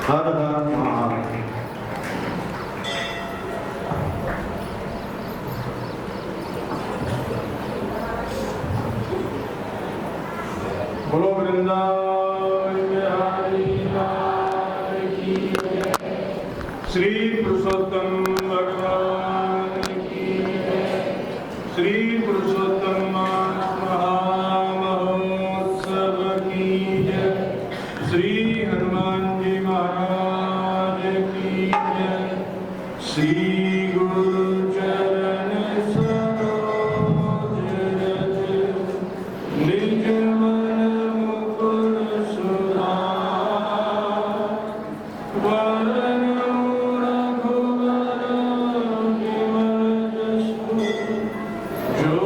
हर हर महादेव। बोलो वृंदावन बिहारी लाल की जय। श्री पुरुषोत्तम भगवान की जय। श्री पुरुषोत्तम महामहोत्सव की जय। श्री हनुमान जी महाराज की जय। श्री गुरु चरण सरोज रज निज मन मुकुर सुधार। वरन रघुवर बिमल जसु जो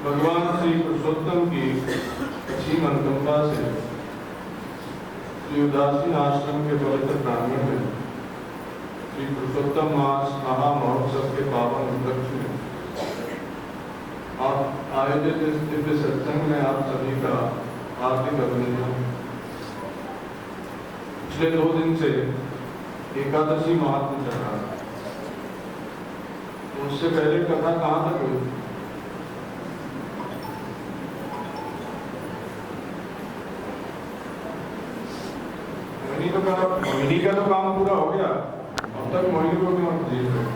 भगवान श्री पुरुषोत्तम की श्री मनकंपा से श्री उदासीन आश्रम के पवित्र प्रांगण में श्री पुरुषोत्तम मास महामहोत्सव के पावन उपलक्ष्य में आप आयोजित इस दिव्य सत्संग में आप सभी का हार्दिक अभिनंदन। पिछले 2 दिन से एकादशी महात्म चल रहा है। उससे पहले कथा कहाँ तक हुई? मोहिनी का तो काम पूरा हो गया, अब तक मोहिनी को क्यों जीत रहे?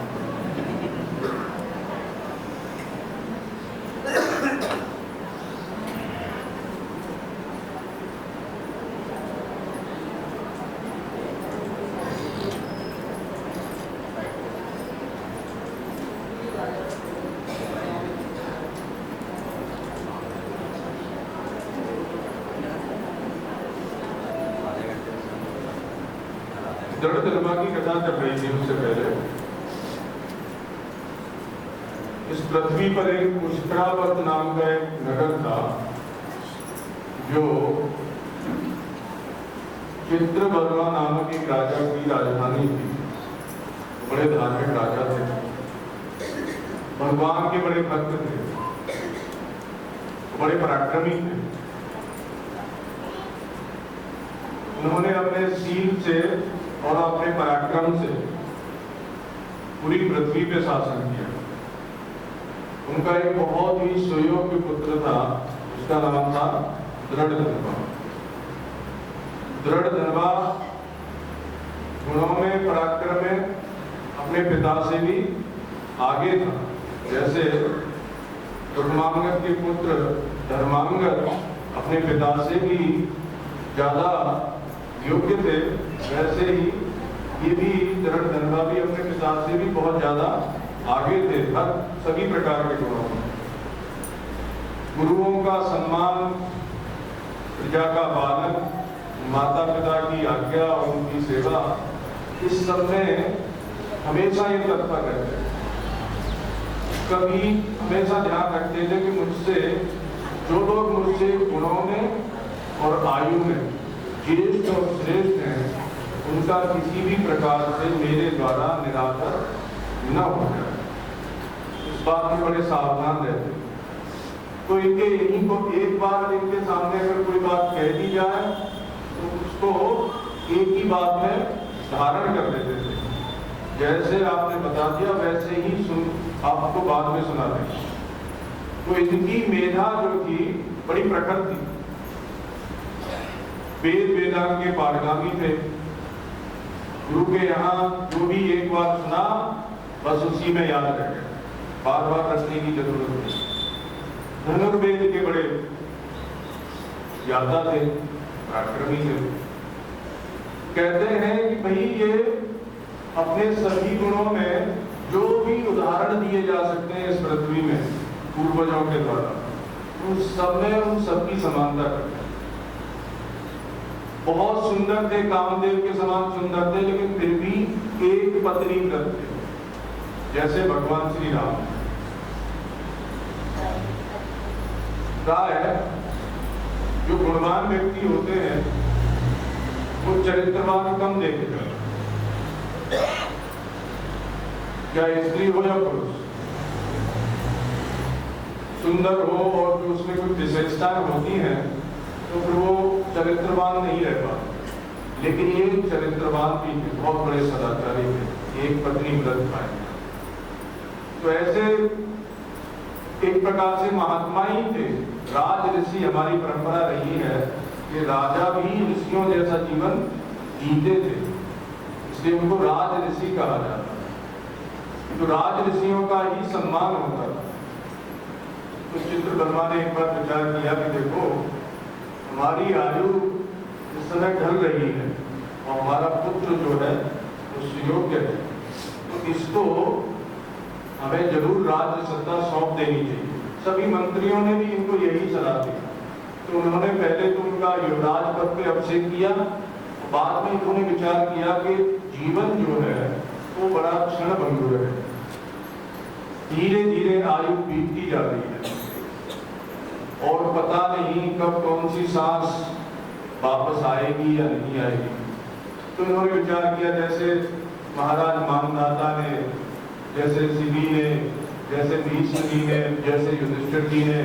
दृढ़ धर्मा की कथा चल रही थी। उससे पहले इस पृथ्वी पर एक पुष्करावर्त नाम का एक नगर था जो चित्रवर्मा नामक एक राजा की राजधानी थी। बड़े धार्मिक राजा थे, भगवान के बड़े भक्त थे, बड़े पराक्रमी थे। उन्होंने अपने शील से और अपने पराक्रम से पूरी पृथ्वी पे शासन किया। उनका एक बहुत ही सुयोग्य पुत्र था, उसका नाम था दृढ़ धर्मा। दृढ़ धर्मा गुणों में, पराक्रम में अपने पिता से भी आगे था। जैसे धर्मांगद के पुत्र धर्मांगद अपने पिता से भी ज्यादा योग्य थे, वैसे ही ये भी दृढ़ धर्मा भी अपने पिता से भी बहुत ज्यादा आगे थे हर सभी प्रकार के गुणों में। गुरुओं का सम्मान, प्रजा का पालन, माता पिता की आज्ञा और उनकी सेवा, इस सब में हमेशा ये तत्पर रहते। कभी हमेशा ध्यान रखते थे कि मुझसे जो लोग मुझसे गुणों में और आयु में ज्येष्ठ और श्रेष्ठ हैं, उनका किसी भी प्रकार से मेरे द्वारा निरादर न हो जाए। इस बात में बड़े सावधान रहते। तो इनके इन्हीं को एक बार इनके सामने अगर कोई बात कह दी जाए तो उसको एक ही बात में धारण कर लेते थे। जैसे आपने बता दिया वैसे ही आपको बाद में सुना देंगे। तो इनकी मेधा जो थी बड़ी प्रखर थी। वेद वेदांग के पारगामी थे। गुरु के यहाँ जो भी एक बार सुना बस उसी में याद रह गया, बार बार रखने की जरूरत नहीं। धनुर्वेद के बड़े ज्ञाता थे, पराक्रमी थे। कहते हैं कि भाई ये अपने सभी गुणों में जो भी उदाहरण दिए जा सकते हैं इस पृथ्वी में पूर्वजों के द्वारा, उन सब में उन सबकी समानता करते हैं। बहुत सुंदर थे, कामदेव के समान सुंदर थे, लेकिन फिर भी एक पत्नी व्रत थे, जैसे भगवान श्री राम। प्राय जो गुणवान व्यक्ति होते हैं वो चरित्रवान कम देखे जाते, क्या स्त्री हो या पुरुष, सुंदर हो और जो उसमें कुछ विशेषताएं होती हैं तो फिर वो चरित्रवान नहीं रह पाते। लेकिन ये चरित्रवान भी बहुत बड़े सदाचारी थे, एक पत्नी व्रत पाए। तो ऐसे एक प्रकार से महात्मा ही थे। राज ऋषि हमारी परंपरा रही है कि राजा भी ऋषियों जैसा जीवन जीते थे, इसलिए उनको राज ऋषि कहा जाता है। तो राज ऋषियों का ही सम्मान होता था। तो चित्रवर्मा ने एक बार विचार किया कि देखो हमारी आयु इस समय ढल रही है और हमारा पुत्र जो है वो सुयोग्य है, तो इसको हमें जरूर राज्य सत्ता सौंप देनी चाहिए। सभी मंत्रियों ने भी इनको यही सलाह दी। तो उन्होंने पहले तो उनका युवराज पद पे अभिषेक किया, बाद में उन्होंने विचार किया कि जीवन जो है वो बड़ा क्षण भंगुर है, धीरे धीरे आयु बीतती जा रही है और पता नहीं कब कौन सी सांस वापस आएगी या नहीं आएगी। तो इन्होंने विचार किया, जैसे महाराज मानदाता ने, जैसे शिवी ने, जैसे भीष्म जी ने, जैसे युधिष्ठिर जी ने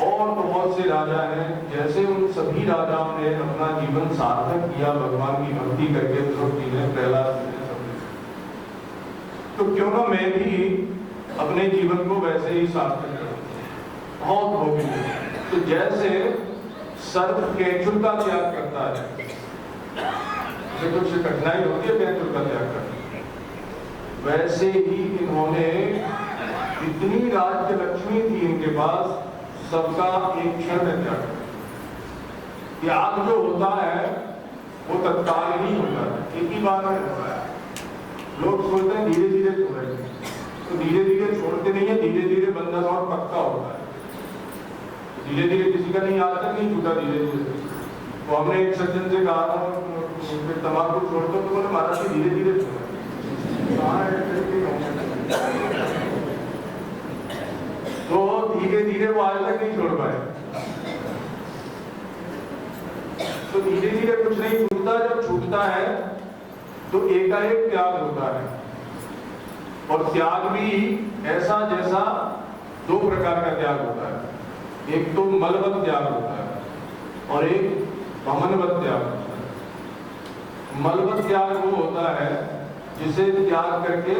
और बहुत से राजा हैं, जैसे उन सभी राजाओं ने अपना जीवन सार्थक किया भगवान की भक्ति करके, ध्रुव जी ने, प्रहलाद जी ने, सबने, तो क्यों ना मैं भी अपने जीवन को वैसे ही सार्थक करूं, बहुत भोगी। तो जैसे सर्प केंचुर का त्याग करता है, जैसे कुछ कठिनाई होती है केंचुर का त्याग करना, वैसे ही इन्होंने इतनी राज्य लक्ष्मी थी इनके पास, सबका एक क्षण में त्याग कर। त्याग जो होता है वो तत्काल ही होता है, एक ही बार में होता है। लोग सोचते हैं धीरे धीरे छोड़ेंगे, तो धीरे धीरे छोड़ते नहीं है, धीरे धीरे बंधन और पक्का होता है। धीरे धीरे किसी का नहीं, आज तक नहीं छूटा धीरे धीरे। तो हमने एक सज्जन से कहा था तंबाकू छोड़ दो, तो बोले महाराज जी धीरे धीरे छोड़ा। तो धीरे धीरे वो आज तक नहीं छोड़ पाए। तो धीरे धीरे कुछ नहीं छूटता, जब छूटता है तो एकाएक त्याग होता है। और त्याग भी ऐसा जैसा दो प्रकार का त्याग होता है, एक तो मलवत त्याग होता है और एक वमनवत त्याग होता है। मलवत त्याग वो होता है जिसे त्याग करके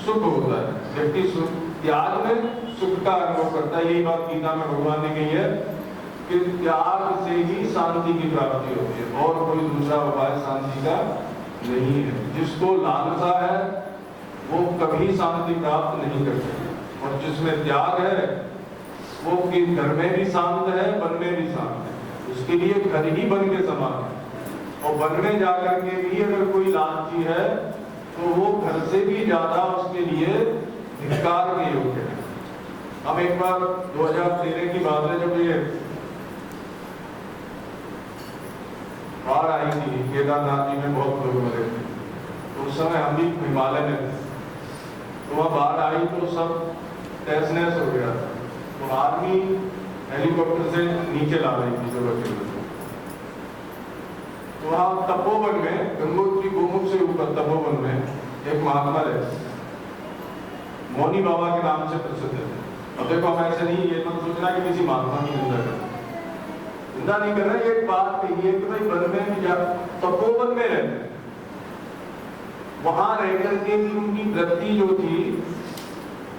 सुख होता है, व्यक्ति सुख त्याग में सुख का अनुभव करता है। यही बात गीता में भगवान ने कही है कि त्याग से ही शांति की प्राप्ति होती है, और कोई दूसरा उपाय शांति का नहीं है। जिसको लालसा है वो कभी शांति प्राप्त नहीं कर सकता, और जिसमें त्याग है वो कि घर में भी शांत है, वन में भी शांत है, उसके लिए घर ही वन के समान है। और वन में जाकर के भी अगर कोई लालची है तो वो घर से भी ज्यादा उसके लिए धिक्कार के योग्य है। हम एक बार 2013 की बात है, जब ये बाढ़ आई थी, केदारनाथ जी में बहुत लोग मरे थे, तो उस समय हम भी हिमालय में थे। तो वहाँ बाढ़ आई तो सब तहस नहस हो गया था। तो आर्मी हेलीकॉप्टर से नीचे ला रही थी जगह के। तो वहाँ तपोवन में, गंगोत्री गोमुख से ऊपर तपोवन में एक महात्मा रहते, मौनी बाबा के नाम से प्रसिद्ध है। अब देखो, हम ऐसे नहीं, ये मत सोचना कि किसी महात्मा की निंदा करना, निंदा नहीं कर रहे। एक बात कही है कि भाई वन में भी जा, तपोवन में रहते हैं, वहां रह करके भी उनकी वृत्ति जो थी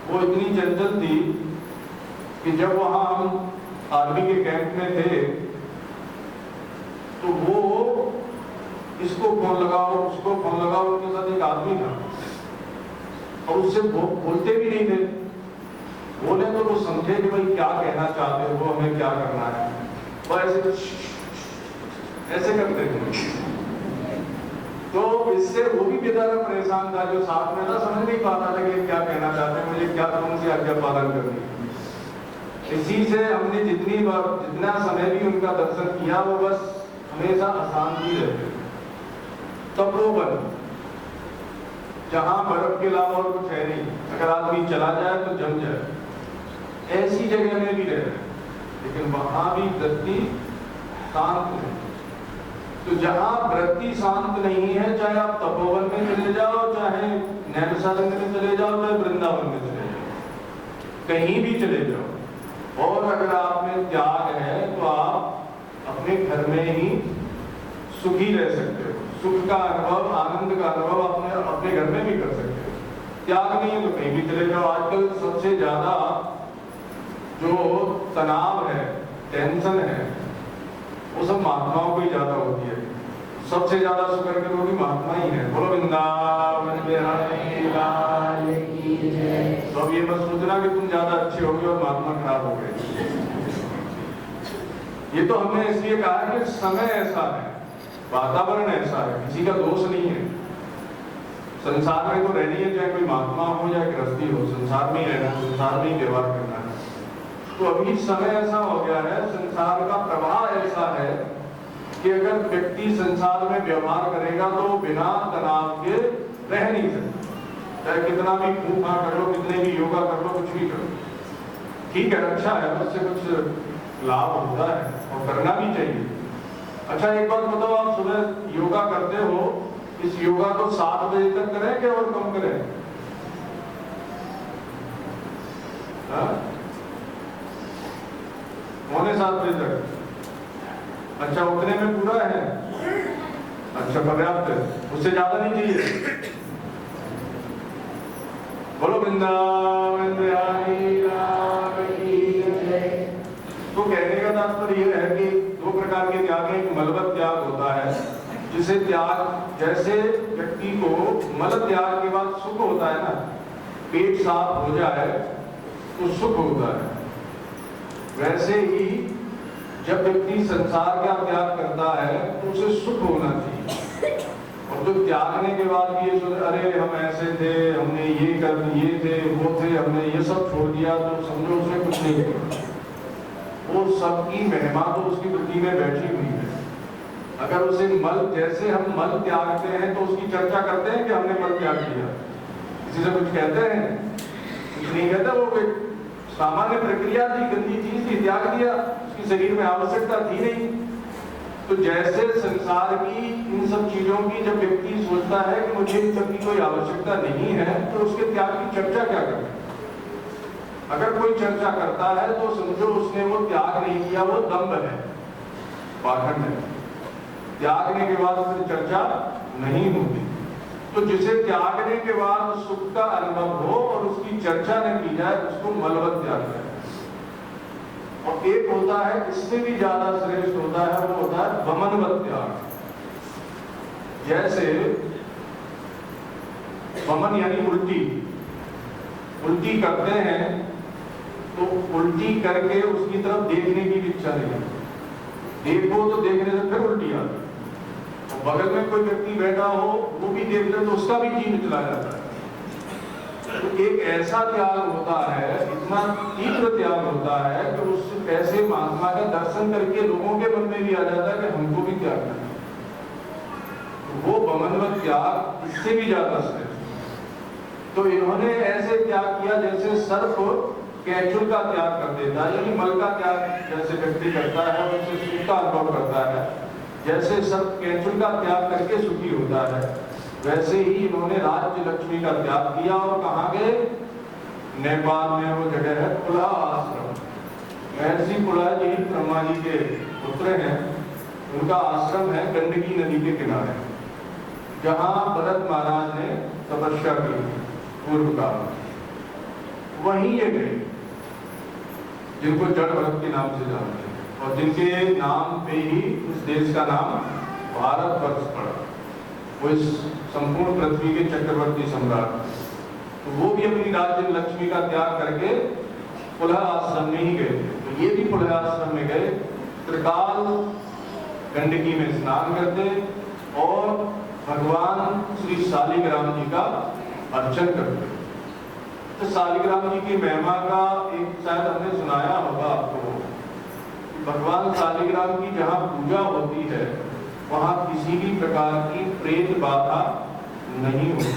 वो इतनी चंचल थी कि जब वहां हम आर्मी के कैंप में थे तो वो इसको फोन लगाओ, उसको फोन लगाओ, उनके साथ एक आदमी था और उससे बोलते भी नहीं थे। बोले तो वो समझे कि भाई क्या कहना चाहते हो, हमें क्या करना है, वो ऐसे करते थे। तो इससे वो भी बेचारा परेशान था, जो साथ में था, समझ नहीं पाता था कि क्या कहना चाहते हैं, मुझे क्या, कौन सी आज्ञा पालन करनी है। इसी से हमने जितना समय भी उनका दर्शन किया, वो बस हमेशा अशांति रहते। तपोवन, जहां बर्फ के अलावा और कुछ है नहीं, अगर आदमी चला जाए तो जम जाए, ऐसी जगह में भी रह रहे, लेकिन वहां भी वृत्ति शांत है। तो जहां वृत्ति शांत नहीं है, चाहे आप तपोवन में चले जाओ, चाहे नैमिषारण्य में चले जाओ, चाहे वृंदावन में चले जाओ, कहीं भी चले जाओ, और अगर आप में त्याग है तो आप अपने घर में ही सुखी रह सकते हो। सुख का अनुभव, आनंद का अनुभव अपने घर में भी कर सकते हो। त्याग नहीं है तो कहीं भी चले जाओ। आजकल सबसे ज्यादा जो तनाव है, टेंशन है, वो सब महात्माओं को ही ज्यादा होती है। सबसे ज्यादा शुक्र के लोग महात्मा ही है। बोलो वृंदावन बिहारी लाल की जय। तो अब ये मत सोचना कि तुम ज्यादा अच्छे होगे और महात्मा खराब हो गए। ये तो हमने इसलिए कहा है कि समय ऐसा है, वातावरण ऐसा है, किसी का दोष नहीं है। संसार में तो रहनी है, चाहे कोई महात्मा हो या गृहस्थी हो, संसार में ही रहना, संसार में ही व्यवहार करना है। तो अभी समय ऐसा हो गया है, संसार का प्रवाह ऐसा है कि अगर व्यक्ति संसार में व्यवहार करेगा तो बिना तनाव के रह नहीं सकता। चाहे कितना भी खून खा कर लो, कितने भी योगा कर लो, कुछ भी करो, ठीक है, अच्छा है, उससे कुछ लाभ होता है और करना भी चाहिए। अच्छा एक बात बताओ, आप सुबह योगा करते हो, इस योगा को 7 बजे तक करें कि और कम करें? पौने 7 बजे तक? अच्छा उतने में पूरा है? अच्छा पर्याप्त है, उससे ज्यादा नहीं चाहिए? बोलो वृंदावन बिहारी लाल की जय। तो कहने का तात्पर्य यह है कि 2 प्रकार के त्याग हैं। एक मलबत त्याग होता है, जिसे त्याग, जैसे व्यक्ति को मल त्याग के बाद सुख होता है ना, पेट साफ हो जाए तो सुख होता है, वैसे ही जब व्यक्ति संसार का त्याग करता है तो उसे सुख होना चाहिए। और जो त्यागने के बाद भी ये सोच, अरे हम ऐसे थे, हमने ये कर, ये थे, वो थे, हमने ये सब छोड़ दिया, तो समझो उसने कुछ नहीं किया। वो सबकी महिमा तो उसकी वृत्ति में बैठी हुई है। अगर उसे मल, जैसे हम मल त्यागते हैं तो उसकी चर्चा करते हैं कि हमने मल त्याग किया, किसी से कुछ कहते हैं? कुछ नहीं कहता। वो एक सामान्य प्रक्रिया थी, गंदी चीज थी, त्याग दिया, उसकी शरीर में आवश्यकता थी नहीं। तो जैसे संसार की इन सब चीजों की जब व्यक्ति सोचता है कि मुझे इन सब की कोई आवश्यकता नहीं है, तो उसके त्याग की चर्चा क्या करें? अगर कोई चर्चा करता है तो समझो उसने वो त्याग नहीं किया, वो दंभ है, पाखंड है। त्यागने के बाद फिर चर्चा नहीं होती। तो जिसे त्यागने के बाद सुख का अनुभव हो और उसकी चर्चा न की जाए, उसको मलबत त्याग है। और एक होता है, इससे भी ज्यादा श्रेष्ठ होता है, वो होता है वमनवत त्याग। जैसे वमन यानी उल्टी, उल्टी करते हैं तो उल्टी करके उसकी तरफ देखने की इच्छा नहीं है। देखो तो देखने से फिर उल्टी आती। बगल में कोई व्यक्ति बैठा हो, वो भी देख ले तो उसका भी जी निकला जाता है। तो एक ऐसा त्याग होता है, इतना तीव्र त्याग होता है कि उस ऐसे महात्मा का दर्शन करके लोगों के मन में भी आ जाता है कि हमको भी त्याग करना। तो वो वमनवत त्याग इससे भी ज्यादा श्रेष्ठ। तो इन्होंने ऐसे त्याग किया जैसे सर्प कैचुल का त्याग कर देता है, यानी मल का त्याग जैसे व्यक्ति करता है, उससे सुख का अनुभव करता है। जैसे सर्प कैचुल का त्याग करके सुखी होता है, वैसे ही इन्होंने राज्य लक्ष्मी का त्याग किया। और कहाँ गए? नेपाल में वो जगह है पुलह आश्रम। महर्षि पुलह जी ब्रह्मा जी के पुत्र हैं, उनका आश्रम है गंडकी नदी के किनारे, जहाँ भरत महाराज ने तपस्या की पूर्व काल में। वहीं ये गए, जिनको जड़ भरत के नाम से जानते हैं और जिनके नाम पे ही उस देश का नाम भारतवर्ष पड़ा। वो इस संपूर्ण पृथ्वी के चक्रवर्ती सम्राट। तो वो भी अपनी राज्य लक्ष्मी का त्याग करके पुलह आश्रम में ही गए थे। तो ये भी पुलह आश्रम में गए, त्रिकाल गंडकी में स्नान करते और भगवान श्री शालिग्राम जी का अर्चन करते। तो शालिग्राम जी की महिमा का एक शायद हमने सुनाया होगा आपको। भगवान शालिग्राम की जहाँ पूजा होती है वहाँ किसी भी प्रकार की प्रेत बाधा नहीं होती।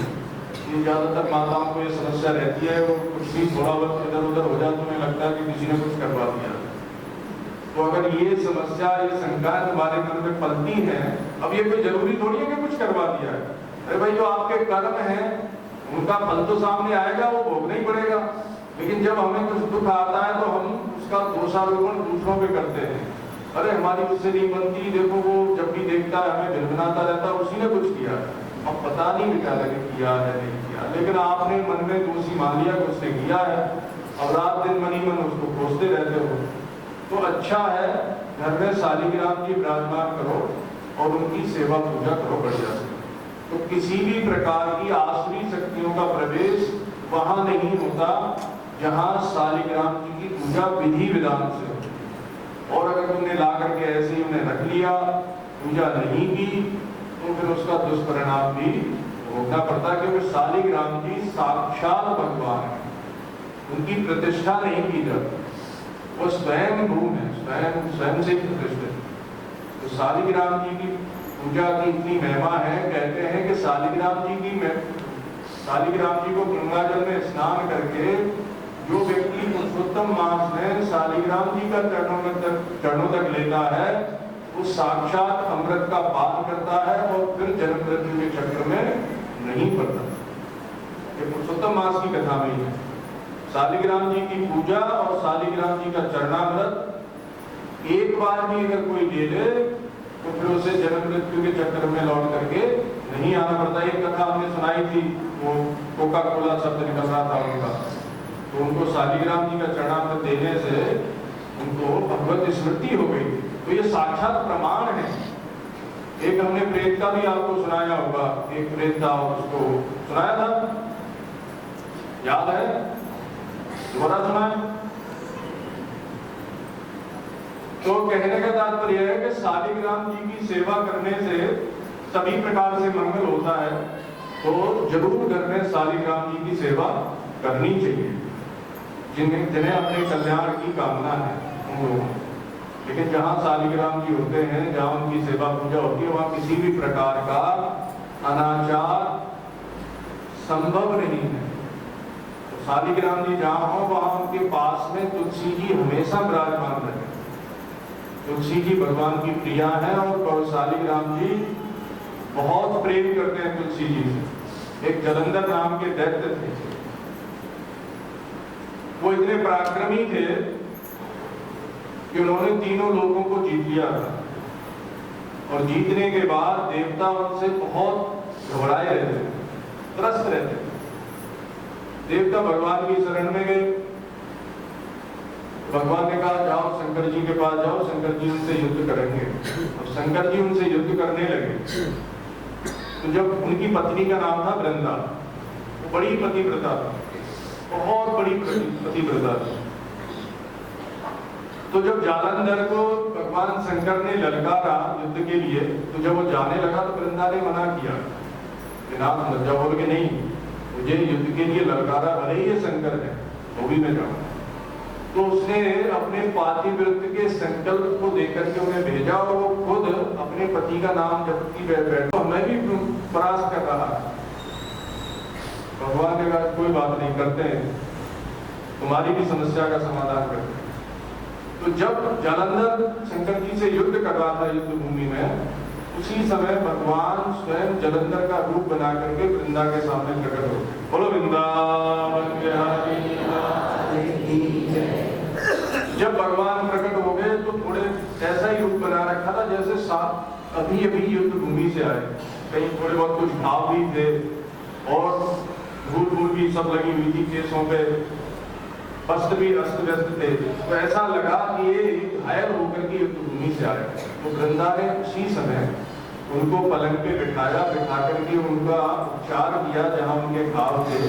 ये ज्यादातर माताओं को ये समस्या रहती है, वो कुछ भी थोड़ा वक्त इधर उधर हो जाए तो उन्हें लगता है कि किसी ने कुछ करवा दिया। तो अगर ये समस्या, ये शंकाएं तुम्हारे मन में पलती हैं, अब ये कोई जरूरी थोड़ी है कि कुछ करवा दिया है। अरे भाई, जो आपके कर्म हैं उनका फल तो सामने आएगा, वो भोगना ही पड़ेगा। लेकिन जब हमें कुछ दुख आता है तो हम उसका दोषारोपण दूसरों पे करते हैं। अरे हमारी उससे नहीं बनती, देखो वो जब भी देखता है हमें भिनभिनाता रहता है, उसी ने कुछ किया। अब पता नहीं बेचारा ने किया है नहीं किया, लेकिन आपने मन में दोषी मान लिया कि उसने किया है, अब रात दिन मन ही मन उसको खोजते रहते हो। तो अच्छा है घर में शालिग्राम जी विराजमान करो और उनकी सेवा पूजा करो बढ़िया से। तो किसी भी प्रकार की आसुरी शक्तियों का प्रवेश वहां नहीं होता जहां शालिग्राम जी की पूजा विधि विधान से हो। और अगर तुमने ला करके ऐसे ही उन्हें रख लिया, पूजा नहीं की, तो फिर उसका दुष्परिणाम भी भोगना पड़ता है। क्योंकि शालिग्राम जी साक्षात भगवान है, उनकी प्रतिष्ठा नहीं की जाती, वो स्वयं भू है, स्वयं से प्रतिष्ठित। तो शालिग्राम जी की पूजा की इतनी महिमा है, कहते हैं कि शालिग्राम जी को गंगा जल में स्नान करके जो व्यक्ति पुरुषोत्तम मास में शालिग्राम जी का चरणों तक लेता है वो साक्षात अमृत का पान करता है और फिर जन्म मृत्यु के चक्र में नहीं पड़ता। ये पुरुषोत्तम मास की कथा में है। शालिग्राम जी की पूजा और शालिग्राम जी का चरणामृत एक बार भी अगर कोई ले ले तो फिर उसे जन्म मृत्यु के चक्र में लौट करके नहीं आना पड़ता। ये कथा हमने सुनाई थी, वो कोका कोला शब्द निकल रहा था उनका, तो उनको शालिग्राम जी का चरणामृत देने से उनको भगवत स्मृति हो गई। तो ये साक्षात प्रमाण है। एक हमने प्रेत का भी आपको सुनाया होगा, एक प्रेत था उसको सुनाया था, याद है? दोबारा सुना है? तो कहने का तात्पर्य है कि शालिग्राम जी की सेवा करने से सभी प्रकार से मंगल होता है, तो जरूर घर में शालिग्राम जी की सेवा करनी चाहिए जिन्हें अपने कल्याण की कामना है उन लोगों। लेकिन जहाँ शालिग्राम जी होते हैं, जहाँ उनकी सेवा पूजा होती है, वहाँ किसी भी प्रकार का अनाचार संभव नहीं है। तो शालिग्राम जी जहाँ हो वहाँ उनके पास में तुलसी जी हमेशा विराजमान रहे। तुलसी जी भगवान की प्रिया है और शालिग्राम जी बहुत प्रेम करते हैं तुलसी जी से। एक जलंधर नाम के दैत्य थे, वो इतने पराक्रमी थे कि उन्होंने तीनों लोगों को जीत लिया था, और जीतने के बाद देवता उनसे बहुत घबराए रहते, त्रस्त रहते। देवता भगवान की शरण में गए, भगवान ने कहा जाओ शंकर जी के पास जाओ, शंकर जी उनसे युद्ध करेंगे। और शंकर जी उनसे युद्ध करने लगे। तो जब उनकी पत्नी का नाम था वृंदा, वो बड़ी पतिव्रता थी, बहुत बड़ी पतिव्रता थी। तो जब जालंधर को भगवान शंकर ने ललकारा युद्ध के लिए, तो जब वो जाने लगा तो वृंदा ने मना किया कि नाथ मत जाओ, बोल के नहीं, मुझे युद्ध के लिए ललकारा, भले ही ये शंकर है वो भी मैं जाऊंगा। तो उसने अपने पातिव्रत के संकल्प को देकर के उन्हें भेजा, और वो खुद अपने पति का नाम जपती बैठा, मैं भी प्रयास कर रहा। भगवान ने कहा कोई बात नहीं, करते हैं, तुम्हारी भी समस्या का समाधान करते हैं। तो जब जालंधर शंकर जी से युद्ध कर रहा था युद्ध भूमि में, उसी समय भगवान स्वयं जालंधर का रूप बना करके वृंदा के सामने प्रकट हो गए। बोलो वृंदावन बिहारी। जब भगवान प्रकट हो गए तो थोड़े ऐसा ही रूप बना रखा था जैसे साथ अभी अभी युद्ध भूमि से आए। कहीं थोड़े बहुत कुछ भाव भी थे और धूल भी सब लगी हुई थी केसों पे, वस्त्र भी अस्त व्यस्त थे। तो ऐसा लगा कि ये घायल होकर के युद्ध भूमि से आए। तो वृंदा ने उसी समय उनको पलंग पे बिठा करके उनका उपचार किया जहाँ उनके घाव थे,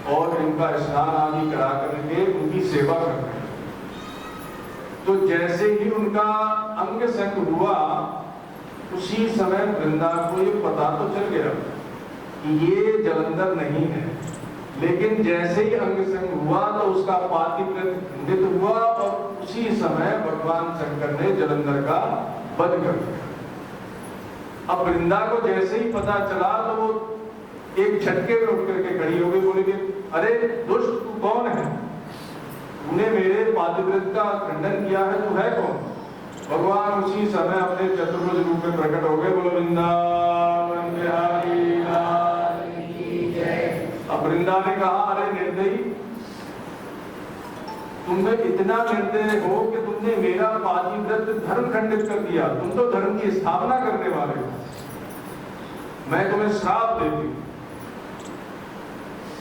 और इनका स्नान आदि करा करके उनकी सेवा कर रहे। तो जैसे ही उनका अंग संग हुआ, उसी समय वृंदा को ये पता तो चल गया कि ये जालंधर नहीं है। लेकिन जैसे ही अंग संग हुआ तो उसका पातिव्रत खंडित हुआ, और उसी समय भगवान शंकर ने जालंधर का वध कर दिया। अब वृंदा को जैसे ही पता चला तो वो एक झटके में उठ करके खड़ी हो गई, बोलेगी अरे दुष्ट तू कौन है, तूने मेरे पातिव्रत का खंडन किया है, तू है कौन? भगवान उसी समय अपने चतुर्भुज रूप में प्रकट हो गए। बोलो वृंदावन बिहारी लाल की जय। अब वृंदा ने कहा अरे निर्दयी, तुम इतना निर्दय हो कि तुमने मेरा पातिव्रत धर्म खंडित कर दिया। तुम तो धर्म की स्थापना करने वाले हो, मैं तुम्हें श्राप देती हूं।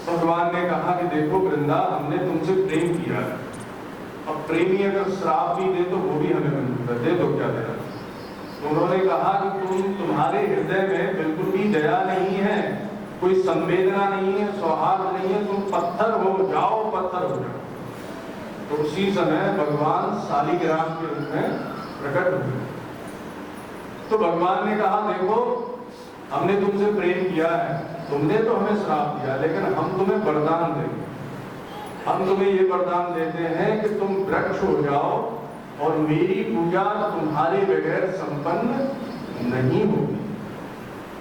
भगवान ने कहा कि देखो वृंदा, हमने तुमसे प्रेम किया है, अब प्रेमी अगर श्राप भी दे तो वो भी हमें मंजूर है, दे दो क्या देना। तो उन्होंने कहा कि तुम्हारे हृदय में बिल्कुल भी दया नहीं है, कोई संवेदना नहीं है, सौहार्द नहीं है, तुम पत्थर हो जाओ, पत्थर हो जाओ। तो उसी समय भगवान शालिग्राम के रूप में प्रकट हुए। तो भगवान ने कहा देखो, हमने तुमसे प्रेम किया है, तुमने तो हमें श्राप दिया, लेकिन हम तुम्हें वरदान देंगे। हम तुम्हें ये वरदान देते हैं कि तुम वृक्ष हो जाओ और मेरी पूजा तुम्हारे बगैर संपन्न नहीं होगी।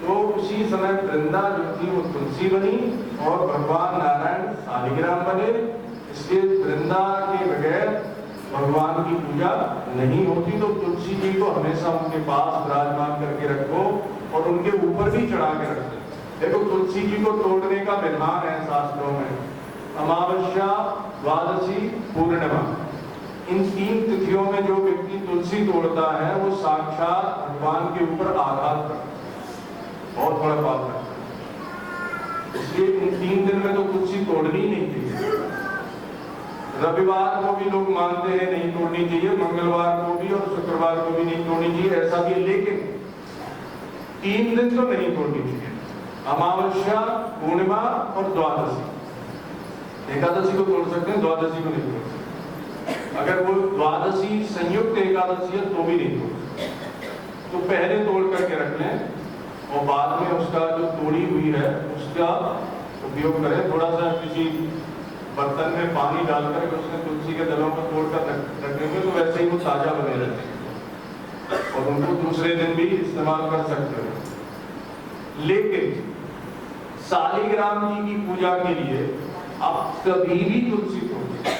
तो उसी समय वृंदा जो थी वो तुलसी बनी और भगवान नारायण शालिग्राम बने। इसलिए वृंदा के बगैर भगवान की पूजा नहीं होती। तो तुलसी जी को हमेशा उनके पास विराजमान करके रखो और उनके ऊपर भी चढ़ा के रखो। देखो तुलसी जी को तोड़ने का विधान है शास्त्रों में, अमावस्या, द्वादशी, पूर्णिमा, इन 3 तिथियों में जो व्यक्ति तुलसी तोड़ता है वो साक्षात भगवान के ऊपर आघात करता है, बहुत बड़ा पाप करता है। इसलिए इन 3 दिन में तो तुलसी तोड़नी नहीं चाहिए। रविवार को भी लोग मानते हैं नहीं तोड़नी चाहिए, मंगलवार को भी और शुक्रवार को भी नहीं तोड़नी चाहिए, ऐसा भी, लेकिन 3 दिन तो नहीं तोड़नी चाहिए, अमावस्या, पूर्णिमा और द्वादशी। एकादशी को तोड़ सकते हैं, द्वादशी को नहीं तोड़ सकते। अगर वो द्वादशी संयुक्त एकादशी है तो भी नहीं तोड़ सकते। तो पहले तोड़ करके रख लें और बाद में उसका जो तोड़ी हुई है उसका उपयोग करें। थोड़ा सा किसी बर्तन में पानी डालकर उसमें तुलसी के दलों को तोड़कर रखेंगे तो वैसे ही वो ताजा बने रहते हैं और उनको दूसरे दिन भी इस्तेमाल कर सकते हैं। लेकिन शालिग्राम जी की पूजा के लिए आप कभी भी तुलसी तोड़ सकते हो,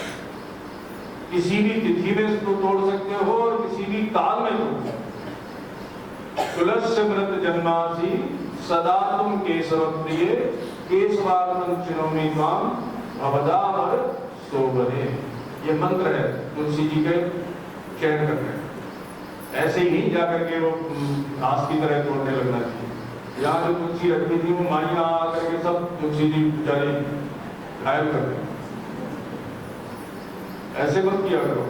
किसी भी तिथि में इसको तोड़ सकते हो और किसी भी काल में तोड़ सकते हो। तुलस्य व्रत जन्मासी सदा तुम केशव प्रिय, केशवार्पण चिनोमि त्वाम भवदावर सोबरे। ये मंत्र है तुलसी जी के चयन करने। ऐसे ही जाकर के वो घास की तरह तोड़ने लगना चाहिए। यहाँ जो तुलसी रखी थी वो माइया आकर के सब तुलसी जी बेचारी घायल कर दें, ऐसे मत किया करो।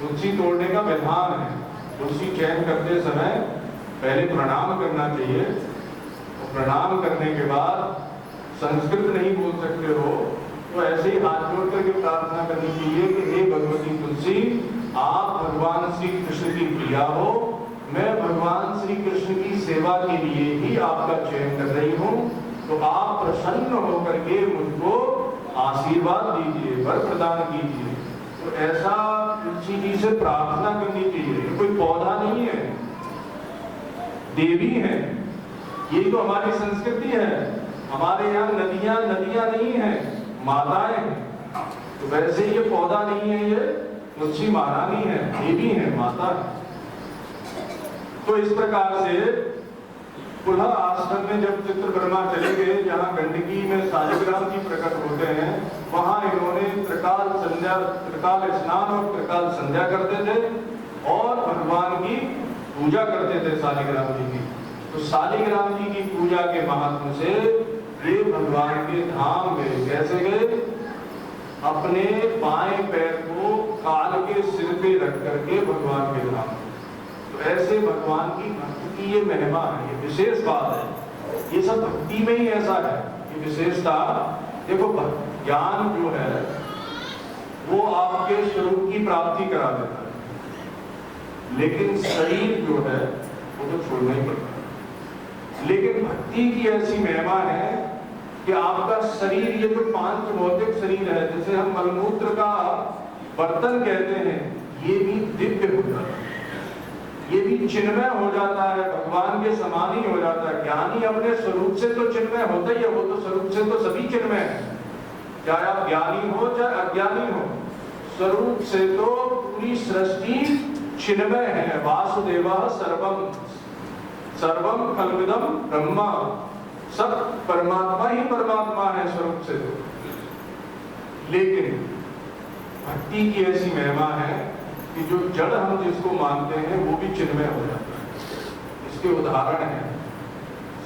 तुलसी तोड़ने का विधान है। तुलसी चयन करते समय पहले प्रणाम करना चाहिए और प्रणाम करने के बाद संस्कृत नहीं बोल सकते हो तो ऐसे ही हाथ जोड़ करके प्रार्थना करनी चाहिए कि हे भगवती तुलसी, आप भगवान श्री कृष्ण की प्रिया हो, मैं भगवान श्री कृष्ण की सेवा के लिए ही आपका चयन कर रही हूँ, तो आप प्रसन्न होकर के मुझको आशीर्वाद दीजिए, वर प्रदान कीजिए। तो ऐसा तुलसी जी से प्रार्थना करनी चाहिए। कोई पौधा नहीं है, देवी है। ये तो हमारी संस्कृति है। हमारे यहाँ नदियां नहीं है, माताएं हैं। तो वैसे ये पौधा नहीं है, ये तुलसी महारानी है, देवी है, माता है। तो इस प्रकार से पुनः आश्रम में जब चित्रब्रह्मा चले गए, जहाँ गंडकी में शालिग्राम जी प्रकट होते हैं, वहां इन्होंने त्रिकाल स्नान और त्रिकाल संध्या करते थे और भगवान की पूजा करते थे शालिग्राम जी की। तो शालिग्राम जी की पूजा के महात्म से वे भगवान के धाम गए। कैसे गए? अपने बाएं पैर को काल के सिर पे रख करके भगवान के धाम। तो ऐसे भगवान की भक्ति की ये महिमा है, ये विशेष बात है। ये सब भक्ति में ही ऐसा है, ये विशेषता। देखो ज्ञान जो है वो आपके स्वरूप की प्राप्ति करा देता है, लेकिन शरीर जो है वो तो छोड़ना ही पड़ता है। लेकिन भक्ति की ऐसी महिमा है कि आपका शरीर, ये जो 5 भौतिक शरीर है, जैसे हम मलमूत्र का बर्तन कहते हैं, ये भी दिव्य हो जाता है, ये भी चिन्मय हो जाता है, भगवान के समान ही हो जाता है। ज्ञानी अपने स्वरूप से तो चिन्मय होता ही है, वो तो स्वरूप से तो सभी चिन्मय है, चाहे आप ज्ञानी हो चाहे अज्ञानी हो। स्वरूप से तो पूरी सृष्टि चिन्मय है। वासुदेवः सर्वम खल्विदम ब्रह्मा, सब परमात्मा ही परमात्मा है स्वरूप से। लेकिन भक्ति की ऐसी महिमा है कि जो जड़ हम जिसको मानते हैं वो भी चिन्मय हो जाता है। इसके उदाहरण है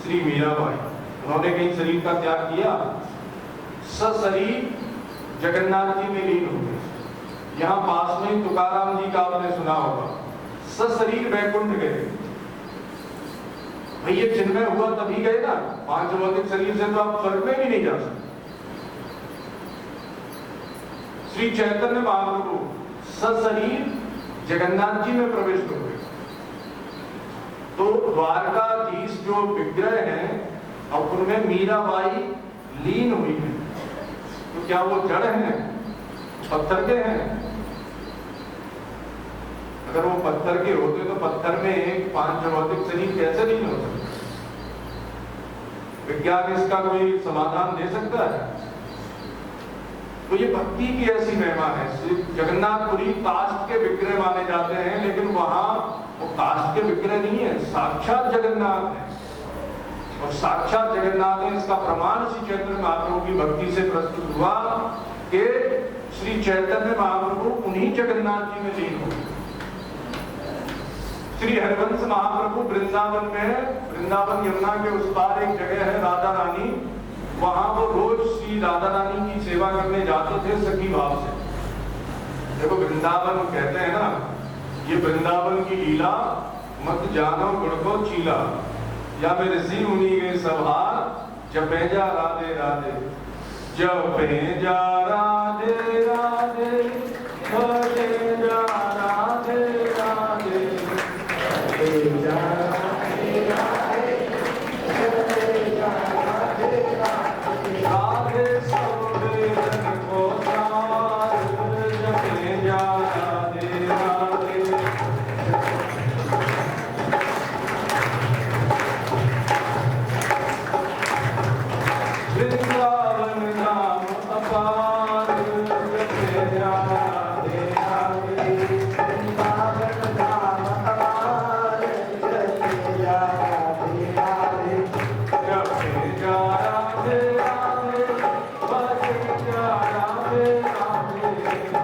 श्री मीराबाई। उन्होंने कहीं शरीर का त्याग किया, सशरीर जगन्नाथ जी में लीन हो गए। यहाँ पास में तुकाराम जी का आपने सुना होगा, सशरीर वैकुंठ गए। भाई ये चिन्मय हुआ तभी गए ना, 5 भौतिक शरीर से तो आप स्वर्ग में भी नहीं जा सकते। श्री चैतन्य महाप्रभु सशरीर जगन्नाथ जी में प्रवेश कर गए। तो द्वारकाधीश जो विग्रह हैं और उनमें मीराबाई लीन हुई है, तो क्या वो जड़ हैं, पत्थर के हैं? अगर वो पत्थर के होते तो पत्थर में एक 5 भौतिक शरीर कैसे नहीं हो सकते? विज्ञान इसका कोई समाधान दे सकता है? तो ये भक्ति की ऐसी महिमा है। जगन्नाथपुरी काष्ठ के विग्रह माने जाते हैं, लेकिन वहां वो काष्ठ के विग्रह नहीं है, साक्षात जगन्नाथ है। और साक्षात जगन्नाथ है, इसका प्रमाण श्री चैतन्य महाप्रभु की भक्ति से प्रस्तुत हुआ कि श्री चैतन्य महाप्रभु उन्हीं जगन्नाथ जी में लीन हो। श्री हरिवंश महाप्रभु वृंदावन में, वृंदावन यमुना के उस पार एक जगह है राधा रानी, वहां वो रोज श्री राधा रानी की सेवा करने जाते थे सखी भाव से। देखो वृंदावन कहते हैं ना, ये वृंदावन की लीला मत जानो गुण को चीला, या मेरे ऋषि मुनि के सवार जपे जा राधे राधे, जपे जा राधे राधे, भजे जा राधे राधे, जपे जा राधे राधे, जपे जा राधे राधे, राधे सबे जन को सार, जपे जा राधे राधे। वृंदावन नाम अपार, जपे जा राधे राधे, वृंदावन नाम अपार, जपे जा राधे राधे, जपे जा राधे राधे, भजे जा राधे राधे,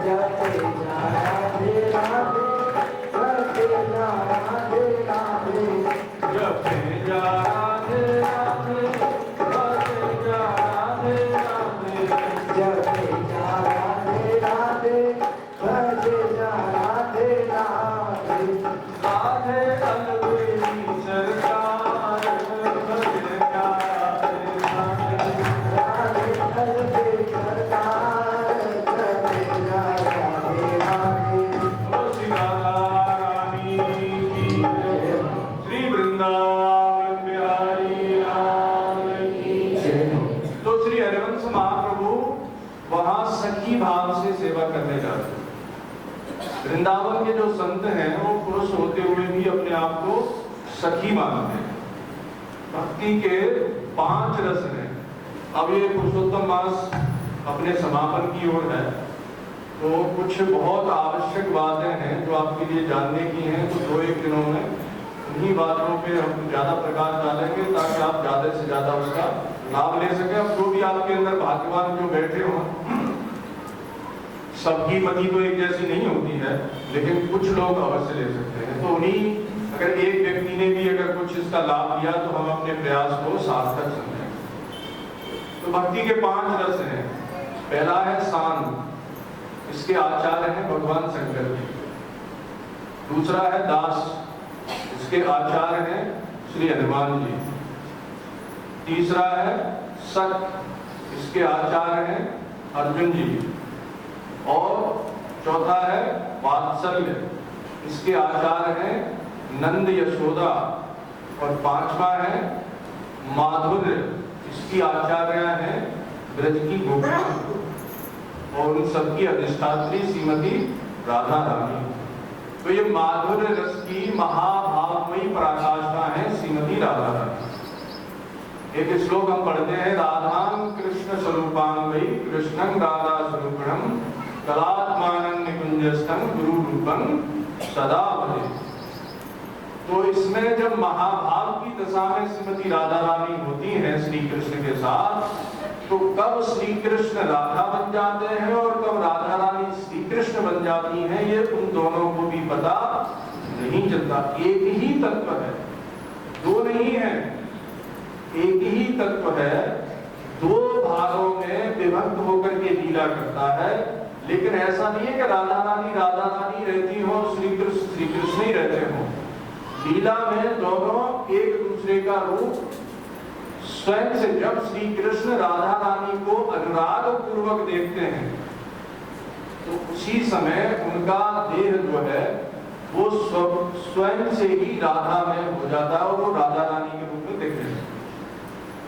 जपे जा राधे राधे, भजे जा राधे राधे, जपे जा राधे राधे, भजे जा राधे राधे, जपे जा राधे राधे, भजे जा राधे राधे, राधे अलवेली सरकार, भजे जा राधे राधे, राधे अलवेली सरकार, भजे जा राधे राधे। ओ श्री राधा रानी की जय, श्री वृंदावन बिहारी लाल की जय। तो श्री हरिवंश महाप्रभु वहां सखी भाव से सेवा करने जाते हैं। वृंदावन के जो संत हैं वो पुरुष होते हुए भी अपने आप को सखी मानते हैं। भक्ति के 5 रस हैं। अब ये पुरुषोत्तम मास अपने समापन की ओर है, तो कुछ बहुत आवश्यक बातें हैं जो आपके लिए जानने की हैं। तो 2-1 दिनों में उन्हीं बातों पे हम ज्यादा प्रकाश डालेंगे ताकि आप ज्यादा से ज्यादा उसका लाभ ले सके। अब जो भी आपके अंदर भाग्यवान जो बैठे हों, सबकी मति तो एक जैसी नहीं होती है, लेकिन कुछ लोग अवश्य ले सकते हैं। तो उन्हीं अगर एक व्यक्ति ने भी अगर कुछ इसका लाभ लिया तो हम अपने प्रयास को सार्थक समझें। तो भक्ति के 5 रस हैं। पहला है शांत, इसके आचार्य हैं भगवान शंकर जी। दूसरा है दास, इसके आचार्य हैं श्री हनुमान जी। तीसरा है सत, इसके आचार्य हैं अर्जुन जी। और चौथा है वात्सल्य, इसके आचार्य हैं नंद यशोदा। और 5वां है माधुर्य, इसकी आचार्य हैं ब्रज की गोपियां। और उन सबकी अधिष्ठात्री श्रीमती राधा रानी। तो ये माधुर्य रस की महाभावमयी पराकाष्ठा है श्रीमती राधा रानी। एक श्लोक हम पढ़ते हैं, राधां कृष्ण स्वरूपांगई कृष्णं राधा स्वरूपणं कलात्मानं निकुंजस्थं गुरु रूपं सदा भजे। तो इसमें जब महाभाव की दशा में श्रीमती राधा रानी होती हैं श्री कृष्ण के साथ, तो कब श्री कृष्ण राधा बन जाते हैं और कब राधा रानी श्री कृष्ण बन जाती हैं, ये उन दोनों को भी पता नहीं चलता। एक ही तत्व है, दो नहीं है, एक ही तत्व है, 2 भागों में विभक्त होकर के लीला करता है। लेकिन ऐसा नहीं है कि राधा रानी रहती हो, श्री कृष्ण ही रहते हो। लीला में दोनों एक दूसरे का रूप स्वयं से, जब श्री कृष्ण राधा रानी को अनुराग पूर्वक देखते हैं तो उसी समय उनका देह जो है वो स्वयं से ही राधा में हो जाता है और वो राधा रानी के रूप में देखते हैं।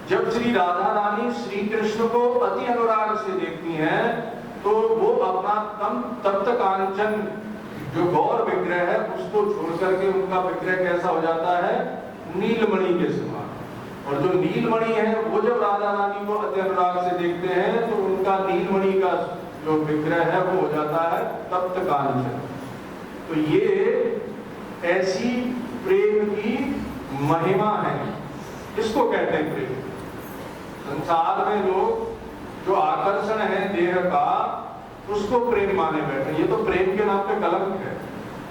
जब श्री राधा रानी श्री कृष्ण को अति अनुराग से देखती हैं तो वो अपना तप्त कांचन जो गौर विग्रह है उसको छोड़ करके उनका विग्रह कैसा हो जाता है, नीलमणि के समान। और जो नीलमणि है वो जब राधा रानी को अति अनुराग से देखते हैं तो उनका नीलमणि का जो विग्रह है वो हो जाता है तप्त कांचन। तो ये ऐसी प्रेम की महिमा है, इसको कहते हैं प्रेम। संसार में लोग जो आकर्षण है देह का, उसको प्रेम माने बैठे। ये तो प्रेम के नाम पे कलंक है,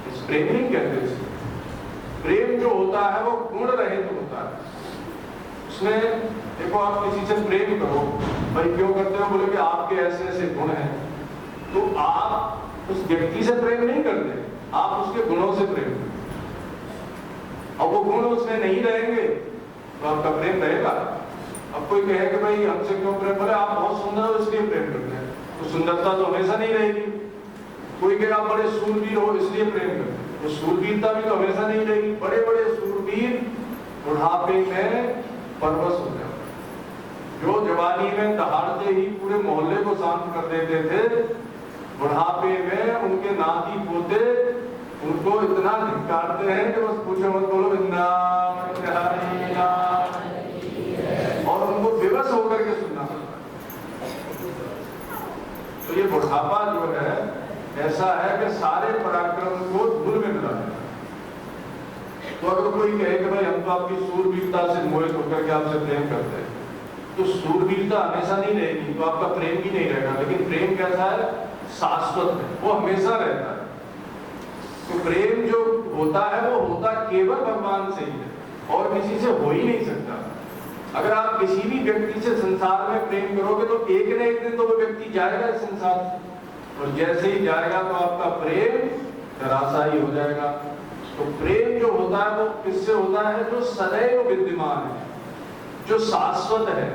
इस प्रेम नहीं कहते इसको। प्रेम जो होता है वो गुण रहित होता है। उसमें देखो, आप किसी से प्रेम करो, भाई क्यों करते हो, बोले कि आपके ऐसे ऐसे गुण हैं। तो आप उस व्यक्ति से प्रेम नहीं करते, आप उसके गुणों से प्रेम करते। अब वो गुण उसमें नहीं रहेंगे तो आपका प्रेम रहेगा। अब कोई कहे कि भाई हमसे क्यों प्रेम, बोले आप बहुत सुंदर हो इसलिए प्रेम करते हैं, तो सुंदरता तो हमेशा नहीं रहेगी। कोई कहे आप बड़े सूरवीर हो इसलिए प्रेम करते हैं, तो सूरवीरता भी तो हमेशा नहीं रहेगी। बड़े बड़े सूरवीर बुढ़ापे में परवश हो जाते, जो जवानी में दहाड़ते ही पूरे मोहल्ले को शांत कर देते थे, बुढ़ापे में उनके नाती पोते उनको इतना धिक्कारते हैं कि बस पूछो मत, बोलो वृंदावन बिहारी लाल, और उनको विवश होकर के सुनना पड़ता है। तो ये बुढ़ापा जो है ऐसा है कि सारे पराक्रम को धूल में मिला देता है। तो अगर कोई कहे कि भाई हम तो आपकी सूरवीरता से मोहित होकर के आपसे प्रेम करते हैं, तो सूरवीरता हमेशा नहीं रहेगी, तो आपका प्रेम भी नहीं रहेगा। लेकिन प्रेम कैसा है, शाश्वत है, वो हमेशा रहता है। तो प्रेम जो होता है वो होता केवल भगवान से ही है, और किसी से हो ही नहीं सकता। अगर आप किसी भी व्यक्ति से संसार में प्रेम करोगे तो एक न एक दिन तो वो व्यक्ति जाएगा इस संसार से, और जैसे ही जाएगा तो आपका प्रेम धराशायी हो जाएगा। तो प्रेम जो होता है वो किससे होता है, जो सदैव विद्यमान है, जो शाश्वत है।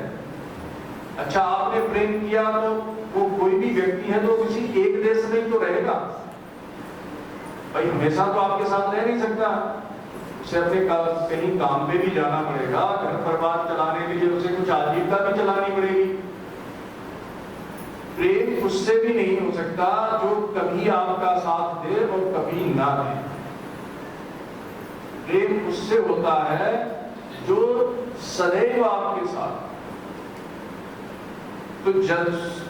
अच्छा, आपने प्रेम किया तो वो कोई भी व्यक्ति है तो किसी एक देश में ही तो रहेगा भाई, हमेशा तो आपके साथ रह नहीं सकता। उसे अपने कहीं काम पे भी जाना पड़ेगा, घर परिवार चलाने के लिए उसे कुछ आजीविका भी चलानी पड़ेगी। प्रेम उससे भी नहीं हो सकता जो कभी आपका साथ दे और कभी ना दे। प्रेम उससे होता है जो सदैव आपके साथ, तो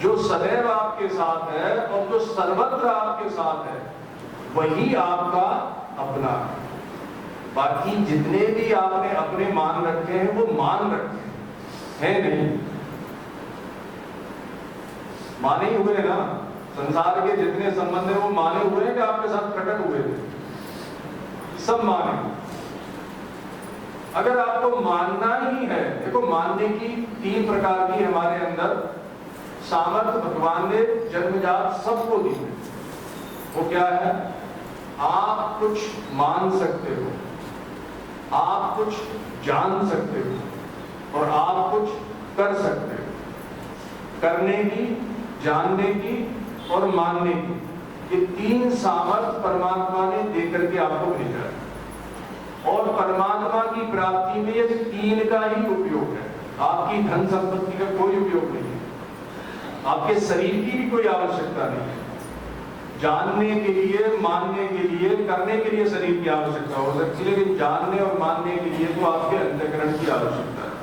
जो सदैव आपके साथ है और जो सर्वत्र आपके साथ है वही आपका अपना। बाकी जितने भी आपने अपने मान रखे हैं वो मान रखे हैं नहीं, माने हुए ना। संसार के जितने संबंध हैं वो माने हुए हैं कि आपके साथ प्रकट हुए थे, सब माने। अगर आपको मानना ही है, देखो मानने की 3 प्रकार की हमारे अंदर सामर्थ्य भगवान ने जन्मजात सबको दी है। वो क्या है, आप कुछ मान सकते हो, आप कुछ जान सकते हो, और आप कुछ कर सकते हो। करने की, जानने की और मानने की, ये 3 सामर्थ्य परमात्मा ने देकर के आपको भेजा है। और परमात्मा की प्राप्ति में ये 3 का ही उपयोग है, आपकी धन संपत्ति का कोई उपयोग नहीं है, आपके शरीर की भी कोई आवश्यकता नहीं है। जानने के लिए, मानने के लिए, करने के लिए शरीर की आवश्यकता हो सकती है, लेकिन जानने और मानने के लिए तो आपके अंतःकरण की आवश्यकता है।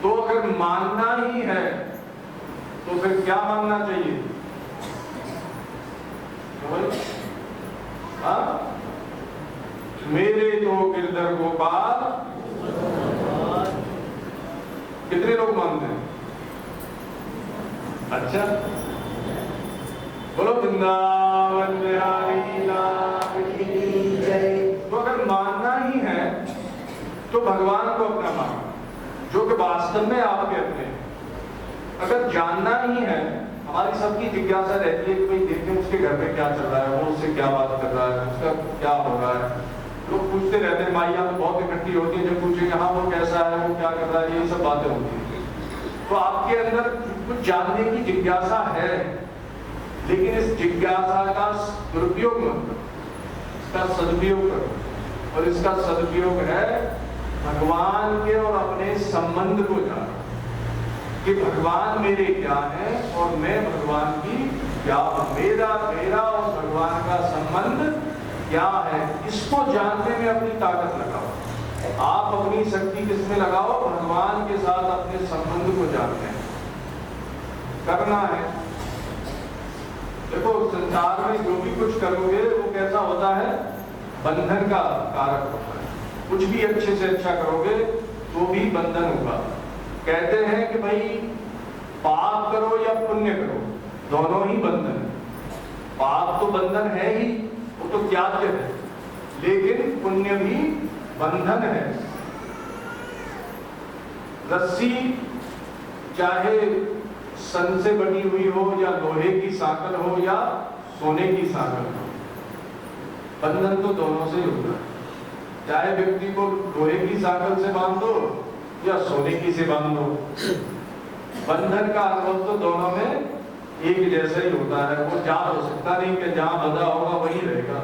तो अगर मानना ही है तो फिर क्या मानना चाहिए, मेरे तो गिरधर गोपाल। कितने लोग मानते हैं? अच्छा, बोलो वृंदावन बिहारी लाल की जय। तो अगर मानना ही है तो भगवान को अपना मानो, जो कि वास्तव में आपके अपने। अगर जानना ही है, हमारी सबकी जिज्ञासा रहती है कि भाई देखें उसके घर में क्या चल रहा है, वो उससे क्या बात कर रहा है, उसका क्या हो रहा है। लोग पूछते रहते हैं, माइयां तो बहुत इकट्ठी होती है, जब पूछेंगे हाँ वो कैसा है, वो क्या कर रहा है, ये सब बातें होती है। तो आपके अंदर कुछ जानने की जिज्ञासा है, लेकिन इस जिज्ञासा का दुरुपयोग मत करो, इसका सदुपयोग करो। और इसका सदुपयोग है भगवान के और अपने संबंध को जानो, कि भगवान मेरे क्या है और मैं भगवान की क्या, मेरा और भगवान का संबंध क्या है। इसको जानने में अपनी ताकत लगाओ। आप अपनी शक्ति किसमें लगाओ, भगवान के साथ अपने संबंध को जानने करना है। देखो संसार में जो भी कुछ करोगे वो कैसा होता है, बंधन का कारक होता है। कुछ भी अच्छे से अच्छा करोगे तो भी बंधन होगा। कहते हैं कि भाई पाप करो या पुण्य करो, दोनों ही बंधन है। पाप तो बंधन है ही, वो तो त्याज्य है, लेकिन पुण्य भी बंधन है। रस्सी चाहे सन से बनी हुई हो या लोहे की साकल हो या सोने की साकल हो, बंधन तो दोनों से ही होता है। चाहे व्यक्ति को लोहे की साकल से बांध दो या सोने की से बांध दो, बंधन का अनुभव तो दोनों में एक जैसा ही होता है। वो जा हो सकता नहीं कि जहां बंधा होगा वही रहेगा।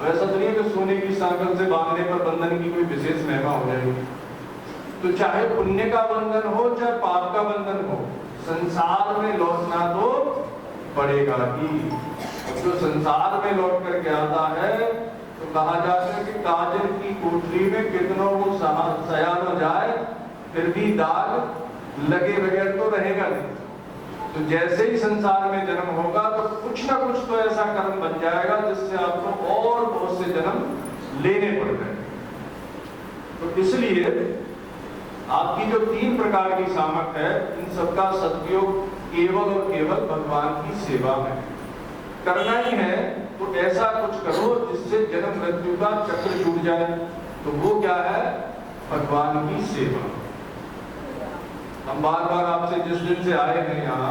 वैसा तो नहीं है कि सोने की साकल से बांधने पर बंधन की कोई विशेष महिमा हो जाएगी। तो चाहे पुण्य का बंधन हो चाहे पाप का बंधन हो, संसार में लौटना तो पड़ेगा ही। जो संसार में लौट करके आता है तो कहा जाता है कि काजल की कोठरी में कितनों वो सयान हो जाए फिर भी दाग लगे बगैर तो रहेगा नहीं। तो जैसे ही संसार में जन्म होगा तो कुछ ना कुछ तो ऐसा कर्म बन जाएगा जिससे आपको और बहुत से जन्म लेने पड़ जाएंगे। तो इसलिए आपकी जो 3 प्रकार की सामर्थ्य है, इन सबका सदुपयोग केवल और केवल भगवान की सेवा में करना ही है। तो ऐसा कुछ करो जिससे जन्म मृत्यु का चक्र छूट जाए। तो वो क्या है, भगवान की सेवा। हम बार बार आपसे जिस दिन से आए हैं यहाँ,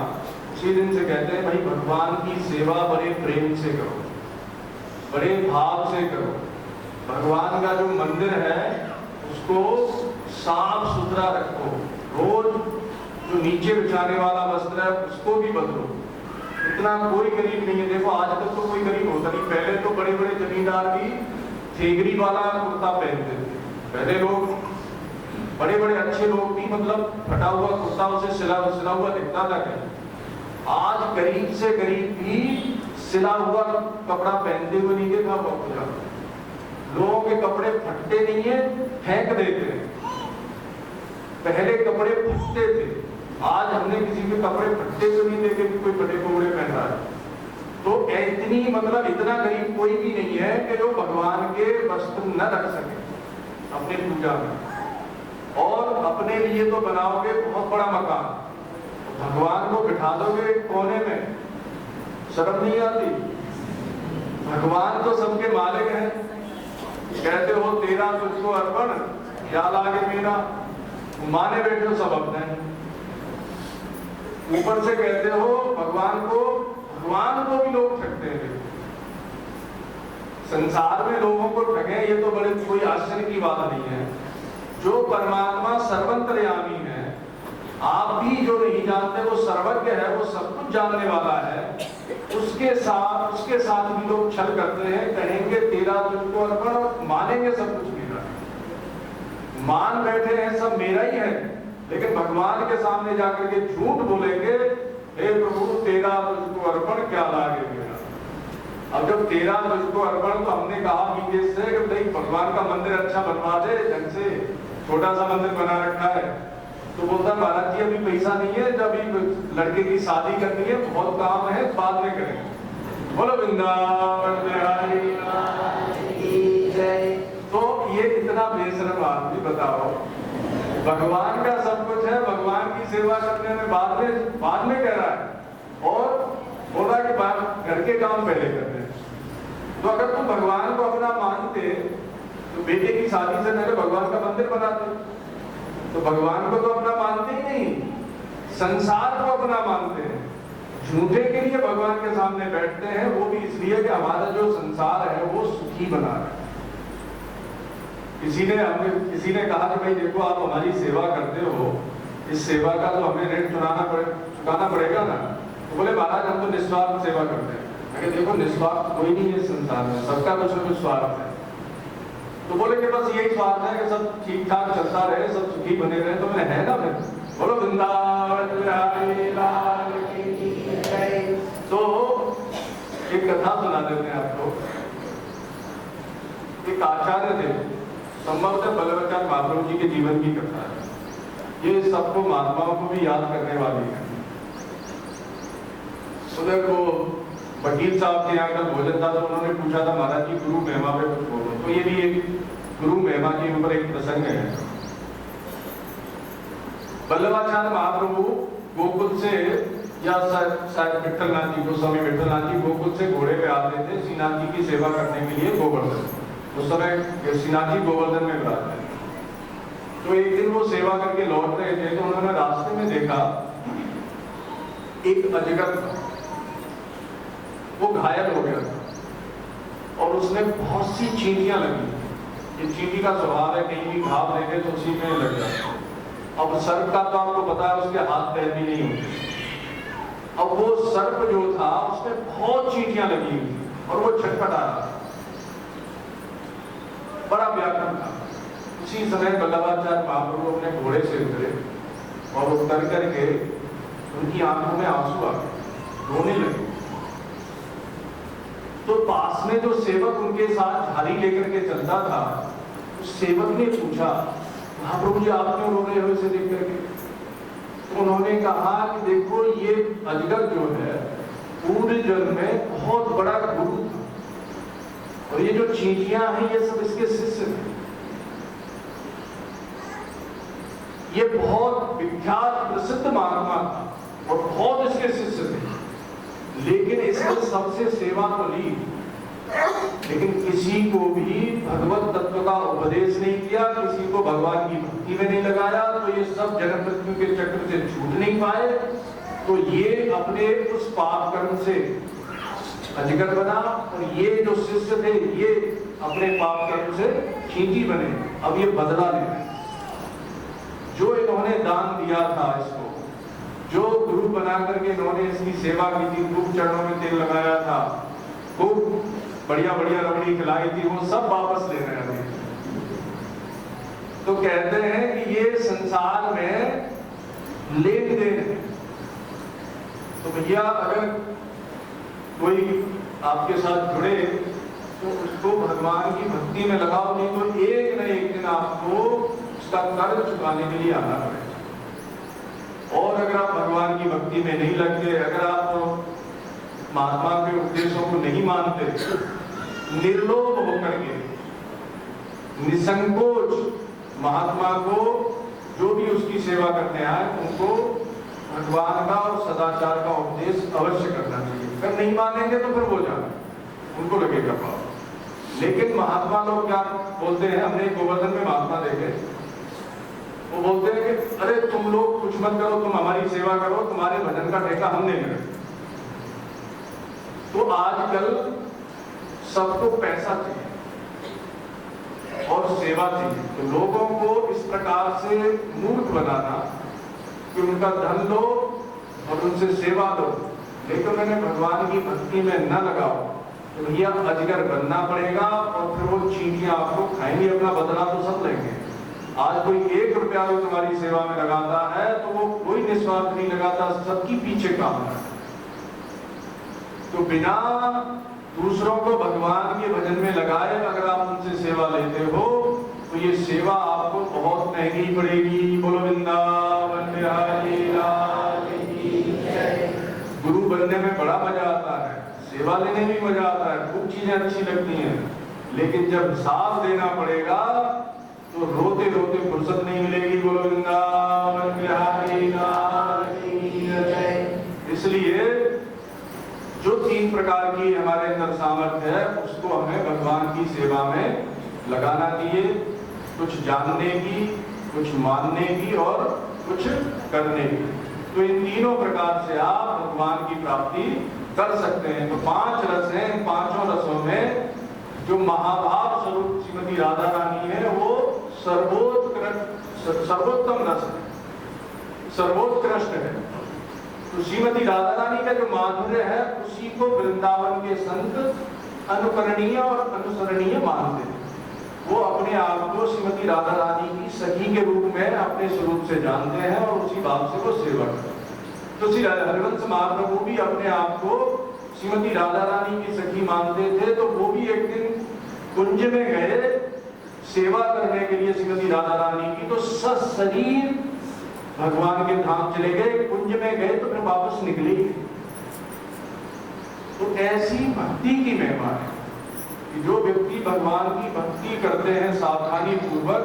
उसी दिन से कहते हैं भाई भगवान की सेवा बड़े प्रेम से करो, बड़े भाव से करो। भगवान का जो मंदिर है उसको साफ सुथरा रखो। रोज जो नीचे बिछाने वाला वस्त्र है उसको भी बदलो। इतना कोई गरीब नहीं है। देखो आजकल तो कोई गरीब होता नहीं, पहले तो बड़े बड़े जमींदार भी थेगरी वाला कुर्ता पहनते थे। पहले लोग बड़े बड़े अच्छे लोग भी मतलब फटा हुआ कुर्ता उसे सिला हुआ दिखता था। क्या आज गरीब से गरीब भी सिला हुआ कपड़ा पहनते हुए नहीं देखा हुआ। लोगों के कपड़े फटते नहीं है, फेंक देते हैं। पहले कपड़े फटते थे, आज हमने किसी के कपड़े फटते हुए नहीं देखे कि कोई फटे कपड़े पहन रहा है। तो इतनी मतलब इतना गरीब कोई भी नहीं है कि जो भगवान के वस्त्र न रख सके अपने पूजा में। और अपने लिए तो बनाओगे बहुत बड़ा मकान, भगवान को बिठा दोगे कोने में, शर्म नहीं आती? भगवान तो सबके मालिक हैं। कहते हो तेरा तुझको अर्पण क्या लागे मेरा, माने बैठे हो सब अपने। ऊपर से कहते हो भगवान को भी लोग ठगते हैं। संसार में लोगों को ठगे ये तो बड़े कोई आश्चर्य की बात नहीं है। जो परमात्मा सर्वंतर्यामी है, आप भी जो नहीं जानते वो सर्वज्ञ है, वो सब कुछ जानने वाला है, उसके साथ भी लोग छल करते हैं। कहेंगे तेरा तुझको अर्पण और मानेंगे सब कुछ मेरा। मान बैठे हैं सब मेरा ही है, लेकिन भगवान के सामने जाकर के झूठ बोलेंगे, हे प्रभु तेरा तुझको अर्पण क्या लागे मेरा। अब जब तेरा तुझको अर्पण, तो हमने कहा विदेश से कि भाई भगवान का मंदिर अच्छा बनवा दे ढंग से, छोटा सा मंदिर बना रखा है। तो बोलता महाराज जी अभी पैसा नहीं है, जब अभी लड़के की शादी करनी है, बहुत काम है, बाद में करेंगे। बोलो वृंदावन बिहारी की जय। तो ये इतना बेशरम आदमी बताओ, भगवान का सब कुछ है, भगवान की सेवा करने में बाद में कह रहा है, और बोला कि घर के काम पहले करते हैं। तो अगर तुम भगवान को अपना मानते तो बेटे की शादी से पहले भगवान का मंदिर बनाते। तो भगवान को तो अपना मानते ही नहीं, संसार को अपना मानते हैं। झूठे के लिए भगवान के सामने बैठते हैं, वो भी इसलिए कि हमारा जो संसार है वो सुखी बना है। किसी ने कहा कि भाई देखो आप हमारी सेवा करते हो, इस सेवा का तो हमें ऋण चुकाना पड़ेगा ना। तो बोले महाराज हम तो निस्वार्थ सेवा करते हैं। मैं देखो निस्वार्थ कोई नहीं है संसार में, सबका कुछ न कुछ स्वार्थ है। तो बोले कि बस यही स्वार्थ है कि सब ठीक ठाक चलता रहे, सब सुखी बने रहे। तो मैं है ना फिर बोलो वृंदावन बिहारी लाल की जय। तो एक कथा सुना देते हैं आपको। एक आचार्य थे, संभवतः बल्लभाचार्य महाप्रभु जी के जीवन की कथा है। ये सबको महात्माओं को भी याद करने वाली है। सुबह को वकील साहब के यहाँ कल भोजन था तो उन्होंने पूछा था महाराज जी गुरु महिमा पे कुछ बोलो, तो ये भी एक गुरु महिमा के ऊपर एक प्रसंग है। वल्लभाचार्य महाप्रभु गोकुल से या शायद विठलनाथ जी, गोस्वामी विठलनाथ जी गोकुल से घोड़े पे आते थे श्रीनाथ जी की सेवा करने के लिए गोवर्धन। उस समय श्रीनाथ जी गोवर्धन में विराजते थे। तो एक दिन वो सेवा करके लौट रहे थे तो उन्होंने रास्ते में देखा एक अजगर था, वो घायल हो गया था और उसमें बहुत सी चींटियां लगी। ये चींटी का स्वभाव है, कहीं भी घाव देखे तो उसी में लग जाता है। अब सर्प का तो आपको पता है उसके हाथ पैर भी नहीं होते। अब वो सर्प जो था उसमें बहुत चींटियां लगी और वो छटपटा रहा था, बड़ा व्याकुल था। उसी समय वल्लभाचार्य महाप्रभु अपने घोड़े से उतरे और उतर करके उनकी आंखों में आंसू आ गए, रोने लगे। तो पास में जो सेवक उनके साथ झाड़ी लेकर के चलता था, उस सेवक ने पूछा महाप्रभु जी आप क्यों रो रहे हो इसे देख करके? तो उन्होंने कहा कि देखो ये अजगर जो है पूर्व जन्म में बहुत बड़ा गुरु था और ये जो चींटियां हैं ये सब इसके शिष्य थे। ये बहुत विख्यात प्रसिद्ध महात्मा था और बहुत इसके शिष्य थे, लेकिन इसने सबसे सेवा तो ली, लेकिन किसी को भी भगवत तत्व का उपदेश नहीं किया, किसी को भगवान की भक्ति में नहीं लगाया। तो ये सब जन्म मृत्यु के चक्र से छूट नहीं पाए। तो ये अपने उस पाप कर्म से अजगर बना और ये जो शिष्य थे ये अपने पाप कर्म से चींटी बने। अब ये बदला ले रहे। जो इन्होंने दान दिया था इसको, जो गुरु बना करके इन्होंने इसकी सेवा की थी, खूब चरणों में तेल लगाया था, खूब बढ़िया बढ़िया रबड़ी खिलाई थी, वो सब वापस ले रहे हैं। तो कहते हैं कि ये संसार में लेन देन है। तो भैया अगर कोई आपके साथ जुड़े तो उसको भगवान की भक्ति में लगाओ, नहीं तो एक न एक दिन आपको उसका कर्ज चुकाने के लिए आना पड़ेगा। और अगर आप भगवान की भक्ति में नहीं लगते, अगर आप महात्मा के उपदेशों को नहीं मानते, निर्लोभ होकर के निसंकोच महात्मा को जो भी उसकी सेवा करने आए उनको भगवान का और सदाचार का उपदेश अवश्य करना चाहिए। अगर नहीं मानेंगे तो फिर वो जाना, उनको लगेगा पाप। लेकिन महात्मा लोग क्या बोलते हैं, हमने गोवर्धन में महात्मा देखे, वो बोलते हैं कि अरे तुम लोग कुछ मत करो, तुम हमारी सेवा करो, तुम्हारे भजन का ठेका हम नहीं लेंगे। तो आजकल सबको पैसा चाहिए और सेवा चाहिए। तो लोगों को इस प्रकार से मूर्ख बनाना कि उनका धन लो और उनसे सेवा लो, लेकिन मैंने भगवान की भक्ति में न लगाओ तो भैया अजगर बनना पड़ेगा और फिर वो चींटियां आपको खाएंगी। अपना बदला तो सब लेंगे। आज कोई 1 रुपया भी तुम्हारी सेवा में लगाता है तो वो कोई निस्वार्थ नहीं लगाता, सबकी पीछे काम है। तो बिना दूसरों को भगवान के भजन में लगाए अगर आप उनसे सेवा लेते हो तो ये सेवा आपको बहुत महंगी पड़ेगी। बोलो वृंदावन बिहारी लाल की जय। गुरु बनने में बड़ा मजा आता है, सेवा लेने में मजा आता है, खूब चीजें अच्छी लगती हैं, लेकिन जब साथ देना पड़ेगा तो रोते रोते फुर्सत नहीं मिलेगी। बोलो वृंदावन बिहारी लाल की जय। इसलिए जो 3 प्रकार की हमारे अंदर सामर्थ्य है उसको हमें भगवान की सेवा में लगाना चाहिए। कुछ जानने की, कुछ मानने की और कुछ करने की। तो इन तीनों प्रकार से आप भगवान की प्राप्ति कर सकते हैं। तो 5 रस हैं, इन 5 रसों में जो महाभाव स्वरूप श्रीमती राधा रानी है वो सर्वोत्तम रस है, सर्वोत्कृष्ट है। तो श्रीमती राधा रानी का जो माधुर्य है उसी को वृंदावन के संत अनुकरणीय और अनुसरणीय मानते हैं। वो अपने आप को श्रीमती राधा रानी की सखी के रूप में अपने स्वरूप से जानते हैं और उसी भाव से वो सेवा करते हैं। तो श्री हरिवंश महाप्रभु भी अपने आप को श्रीमती राधा रानी की सखी मानते थे। तो वो भी एक दिन कुंज में गए सेवा करने के लिए श्रीमती राधा रानी की, तो सशरीर भगवान के धाम चले गए। कुंज में गए तो फिर वापस निकले। तो ऐसी भक्ति की महिमा है कि जो व्यक्ति भगवान की भक्ति करते हैं सावधानी पूर्वक,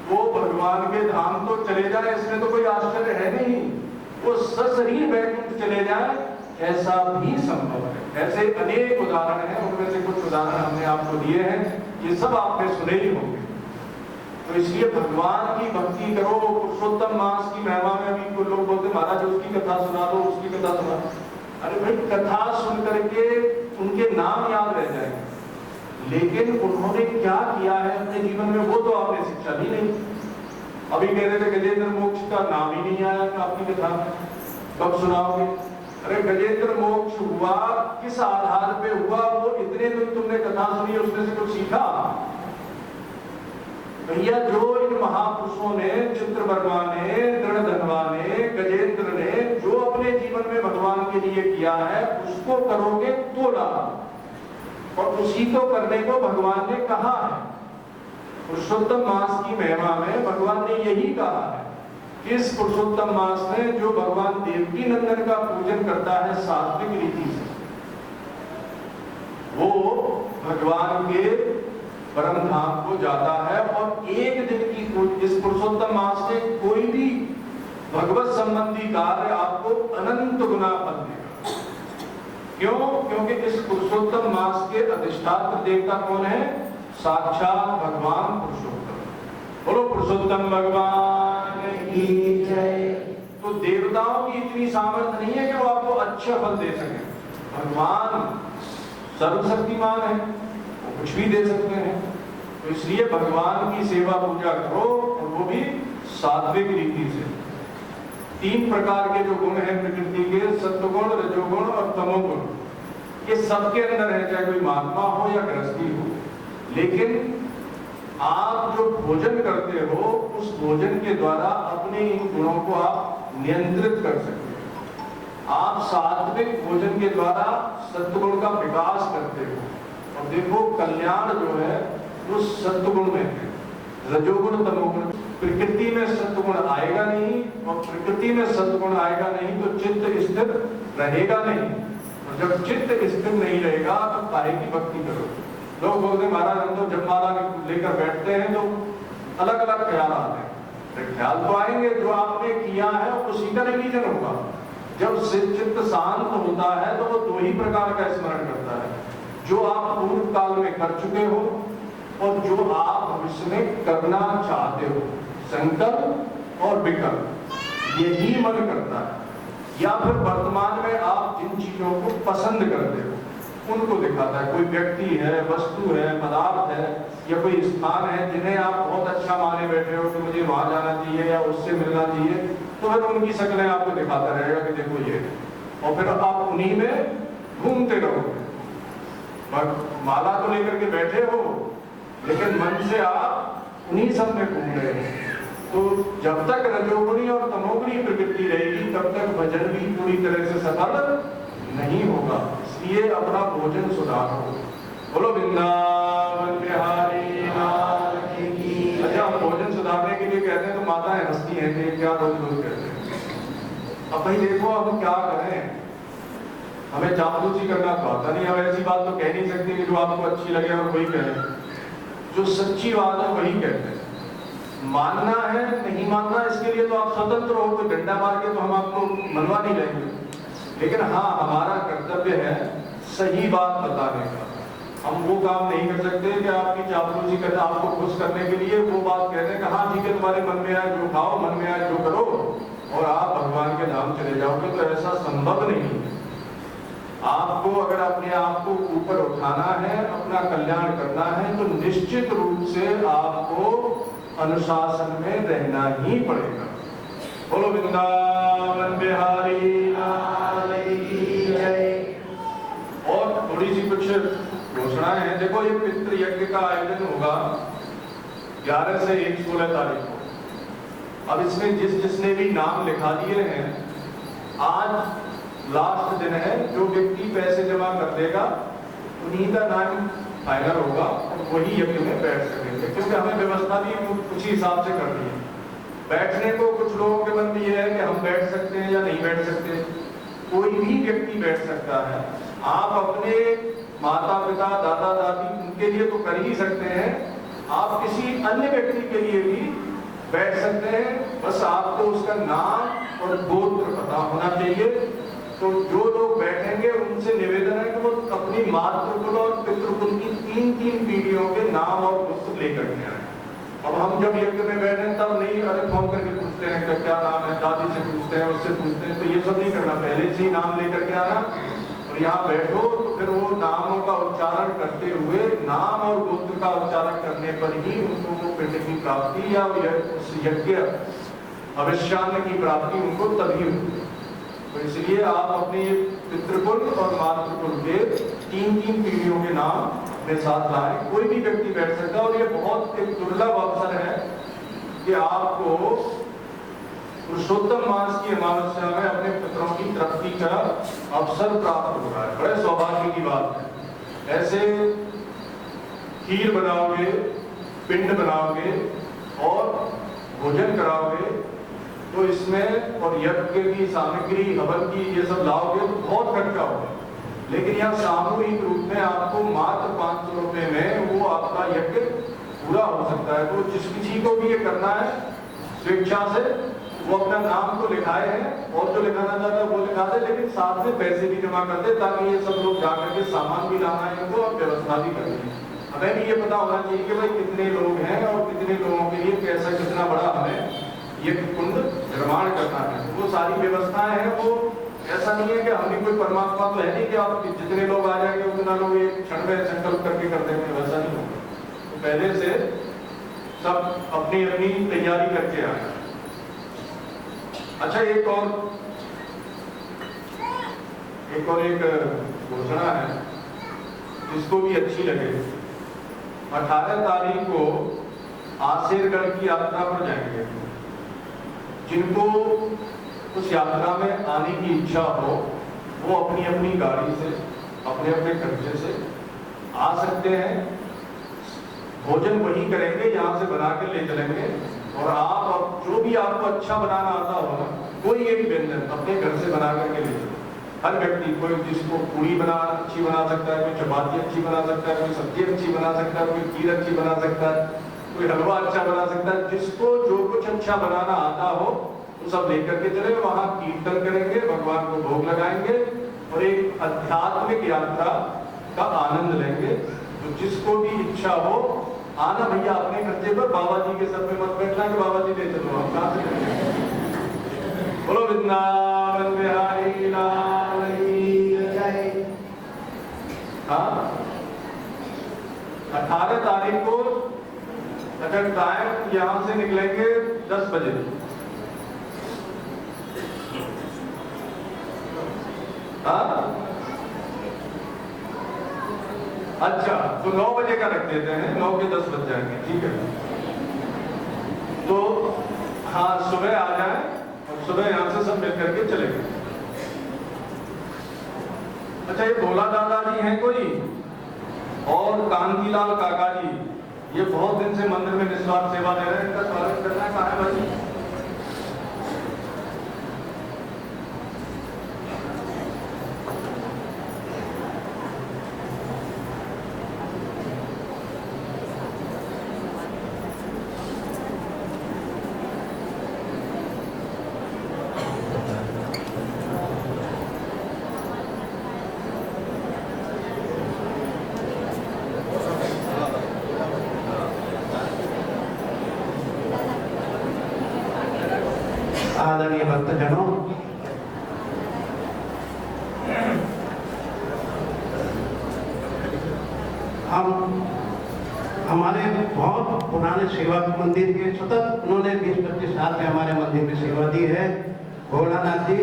वो भगवान के धाम तो चले जाए, इसमें तो कोई आश्चर्य है नहीं। वो सशरीर वैकुंठ चले जाए, ऐसा भी संभव है। ऐसे अनेक उदाहरण हैं, उनमें से कुछ उदाहरण हमने आपको दिए हैं, ये सब आपने सुने ही होंगे। तो इसलिए भगवान की भक्ति करो। पुरुषोत्तम मास की महिमा में अभी कुछ लोग बोलते महाराज उसकी कथा सुना दो, उसकी कथा सुना। अरे भाई, कथा सुन करके उनके नाम याद रह जाएंगे, लेकिन उन्होंने क्या किया है अपने जीवन में वो तो आपने शिक्षा दी नहीं। अभी कह रहे थे गजेंद्र मोक्ष का नाम ही नहीं आया आपकी कथा, कब सुनाओगे? अरे गजेंद्र मोक्ष हुआ किस आधार पे हुआ? वो इतने दिन तुमने कथा सुनी, उसमें से कुछ सीखा? भैया, जो इन महापुरुषों ने, चित्रवर्मा ने, दृढ़धनवा ने, गजेंद्र ने, जो अपने जीवन में भगवान के लिए किया है, उसको करोगे तो लाभ, और उसी को करने को भगवान ने कहा है। पुरुषोत्तम मास की महिमा में भगवान ने यही कहा है कि इस पुरुषोत्तम मास में जो भगवान देवकी नंदन का पूजन करता है सात्विक रीति से, वो भगवान के परम धाम को जाता है। और एक दिन की इस पुरुषोत्तम मास से कोई भी भगवत संबंधी कार्य आपको अनंत गुना फल देगा। क्यों? क्योंकि इस पुरुषोत्तम मास के अधिष्ठात्र देवता कौन है? साक्षात भगवान पुरुषोत्तम। बोलो पुरुषोत्तम भगवान की जय। तो देवताओं की इतनी सामर्थ्य नहीं है कि वो आपको अच्छा फल दे सके। भगवान सर्वशक्तिमान है, वो कुछ भी दे सकते हैं। तो इसलिए भगवान की सेवा पूजा करो, और वो भी सात्विक रीति से। 3 प्रकार के जो गुण हैं प्रकृति के, सत्वगुण, रजोगुण और तमोगुण, ये सबके अंदर है, चाहे कोई महात्मा हो या गृहस्थी हो। लेकिन आप जो भोजन करते हो, उस भोजन के द्वारा अपने इन गुणों को आप नियंत्रित कर सकते हो। आप सात्विक भोजन के द्वारा सत्वगुण का विकास करते हो। और देखो, कल्याण जो है वो सत्वगुण में है। रजोगुण, तमोगुण, प्रकृति में सत्वगुण आएगा नहीं, और प्रकृति में सत्वगुण आएगा नहीं तो चित्त स्थिर रहेगा नहीं। और जब चित्त स्थिर नहीं रहेगा तो काहे की भक्ति करो? लोग बोलते महाराज हम तो जपमाला लेकर बैठते हैं तो अलग अलग ख्याल आते हैं। ख्याल तो आएंगे, जो आपने किया है उसी का रिवीजन होगा। जब चित्त शांत होता है तो वो 2 ही प्रकार का स्मरण करता है, जो आप पूर्व काल में कर चुके हो और जो आप भविष्य में करना चाहते हो। संकल्प और विकल्प, यही मन करता है। या फिर वर्तमान में आप जिन चीजों को पसंद करते हो उनको दिखाता है। कोई व्यक्ति है, वस्तु है, पदार्थ है, या कोई स्थान है जिन्हें आप बहुत अच्छा माने बैठे हो कि मुझे वहां जाना चाहिए या उससे मिलना चाहिए, तो फिर उनकी शक्लें आपको दिखाता रहेगा कि देखो ये, और फिर आप उन्हीं में घूमते रहोगे। माला तो लेकर के बैठे हो, लेकिन मन से आप उन्हीं सब में घूम रहे हो। तो जब तक रजोगुणी और तमोगुणी प्रकृति रहेगी, तब तक भजन भी पूरी तरह से सफल नहीं होगा। इसलिए अपना भोजन सुधारो। बोलो वृंदावन बिहारी लाल की। अच्छा, हम भोजन सुधारने के लिए कहते हैं तो माताएं हंसती हैं कि क्या रोज रोज कहते हैं। अब भाई देखो, अब क्या करें, हमें चापलूसी करना तो आता नहीं। अब ऐसी बात तो कह नहीं सकते कि जो आपको अच्छी लगे और वही कहें, जो सच्ची बात है वही कहते हैं। मानना है नहीं मानना, इसके लिए तो आप स्वतंत्र हो, कोई डंडा मार के तो हम आपको मनवा नहीं लेंगे। लेकिन हाँ, हमारा कर्तव्य है सही बात बताने का। हम वो काम नहीं कर सकते कि आपकी चापलूसी करना, आपको खुश करने के लिए वो बात कहते हैं कि हाँ ठीक है, तुम्हारे मन में आए जो खाओ, मन में आए जो करो, और आप भगवान के धाम चले जाओगे। तो ऐसा संभव नहीं है। आपको अगर अपने आप को ऊपर उठाना है, अपना कल्याण करना है, तो निश्चित रूप से आपको अनुशासन में रहना ही पड़ेगा। बोलो वृंदावन बिहारी लाल की जय। और थोड़ी सी कुछ घोषणाएं हैं। देखो, ये पितृ यज्ञ का आयोजन होगा 11 से 16 तारीख को। अब इसमें जिसने भी नाम लिखा दिए हैं, आज लास्ट दिन है। जो व्यक्ति पैसे जमा कर देगा उन्हीं का नाम फाइनल होगा और वही यज्ञ में बैठ सकेंगे, क्योंकि हमें व्यवस्था भी कुछ हिसाब से करनी है। बैठने को कुछ लोगों के मन में ये है कि हम बैठ सकते हैं या नहीं बैठ सकते। कोई भी व्यक्ति बैठ सकता है। आप अपने माता पिता दादा दादी उनके लिए तो कर ही सकते हैं, आप किसी अन्य व्यक्ति के लिए भी बैठ सकते हैं। बस आपको उसका नाम और गोत्र पता होना चाहिए। तो जो लोग बैठेंगे उनसे निवेदन है कि वो अपनी मातृकुल और पितृकुल की 3-3 पीढ़ियों के नाम और गोत्र लेकर के आए। अब हम जब यज्ञ में बैठे तब नहीं अरे फोन करके पूछते हैं कि क्या नाम है, दादी से पूछते हैं, उससे पूछते हैं, तो ये सब नहीं करना। पहले से ही नाम लेकर के आना और यहाँ बैठो तो फिर वो नामों का उच्चारण करते हुए नाम और गोत्र का उच्चारण करने पर ही उनको वो पिंड की प्राप्ति या उस यज्ञ अवश्यान्न की प्राप्ति उनको तभी होती है। तो इसलिए आप अपने पितृकुल और मातृकुल के 3-3 पीढ़ियों के नाम अपने साथ लाएं। कोई भी व्यक्ति बैठ सकता है और ये बहुत एक दुर्लभ अवसर है कि आपको पुरुषोत्तम मास की अमावस्या में अपने पितरों की तृप्ति का अवसर प्राप्त हो रहा है। बड़े सौभाग्य की बात है। ऐसे खीर बनाओगे, पिंड बनाओगे और भोजन कराओगे तो इसमें और यज्ञ की सामग्री हवन की ये सब लाओगे तो बहुत खर्चा होगा। लेकिन यहाँ सामूहिक रूप में आपको मात्र 500 रुपए में वो आपका यज्ञ पूरा हो सकता है। तो जिस किसी को भी ये करना है स्वेच्छा से वो अपना नाम तो लिखाए हैं और जो लिखाना चाहता है वो लिखा दे, लेकिन साथ में पैसे भी जमा कर दे ताकि ये सब लोग जाकर के सामान भी लाना है इनको और व्यवस्था भी करनी है। हमें भी ये पता होना चाहिए कि भाई कितने लोग हैं और कितने लोगों के लिए कैसा कितना बड़ा हमें ये कुंड निर्माण करना है। वो सारी व्यवस्थाएं हैं। वो ऐसा नहीं है कि हमने कोई परमात्मा तो है नहीं कि आप जितने लोग आ जाएंगे उतना लोग एक क्षण में संकल्प करके कर देंगे, वैसा नहीं होगा। तो पहले से सब अपनी अपनी तैयारी करके आए। अच्छा एक घोषणा है जिसको भी अच्छी लगे। 18 तारीख को आसेरगढ़ की यात्रा पर जाएंगे। जिनको उस यात्रा में आने की इच्छा हो वो अपनी अपनी गाड़ी से अपने अपने खर्चे से आ सकते हैं। भोजन वही करेंगे, यहाँ से बना के ले चलेंगे और आप जो भी आपको अच्छा बनाना आता हो ना, कोई एक व्यंजन अपने घर से बना करके ले चलें। हर व्यक्ति, कोई जिसको पूरी अच्छी बना सकता है, कोई चपाती अच्छी बना सकता है, कोई सब्जी अच्छी बना सकता है, कोई खीर अच्छी बना सकता है, कोई हलवा अच्छा बना सकता है। जिसको जो कुछ अच्छा बनाना आता हो वो सब लेकर के चले। वहां कीर्तन करेंगे, भगवान को भोग लगाएंगे और एक आध्यात्मिक यात्रा का आनंद लेंगे। तो जिसको भी इच्छा हो आना भैया अपने खर्चे पर। बाबा जी के सर पे मत बैठना कि बाबा जी ले चलो, हम कहां से। बोलो वृंदावन बिहारी लाल की जय। हाँ 18 तारीख को अगर टाइम यहां से निकलेंगे 10 बजे। हाँ अच्छा, तो 9 बजे का रख देते हैं, 9 के 10 बज जाएंगे, ठीक है। तो हाँ सुबह आ जाए और सुबह यहां से सब मिल करके चलेंगे। अच्छा ये भोला दादाजी हैं कोई और कांतीलाल काका जी, ये बहुत दिन से मंदिर में निस्वार्थ सेवा दे रहे हैं। इनका स्वागत करना है। कहाँ है भाई? आदरणीय भक्तजनों, हम हमारे बहुत पुराने सेवा मंदिर के सतत उन्होंने 20-25 साल से हमारे मंदिर में सेवा दी है। भोलानाथ जी,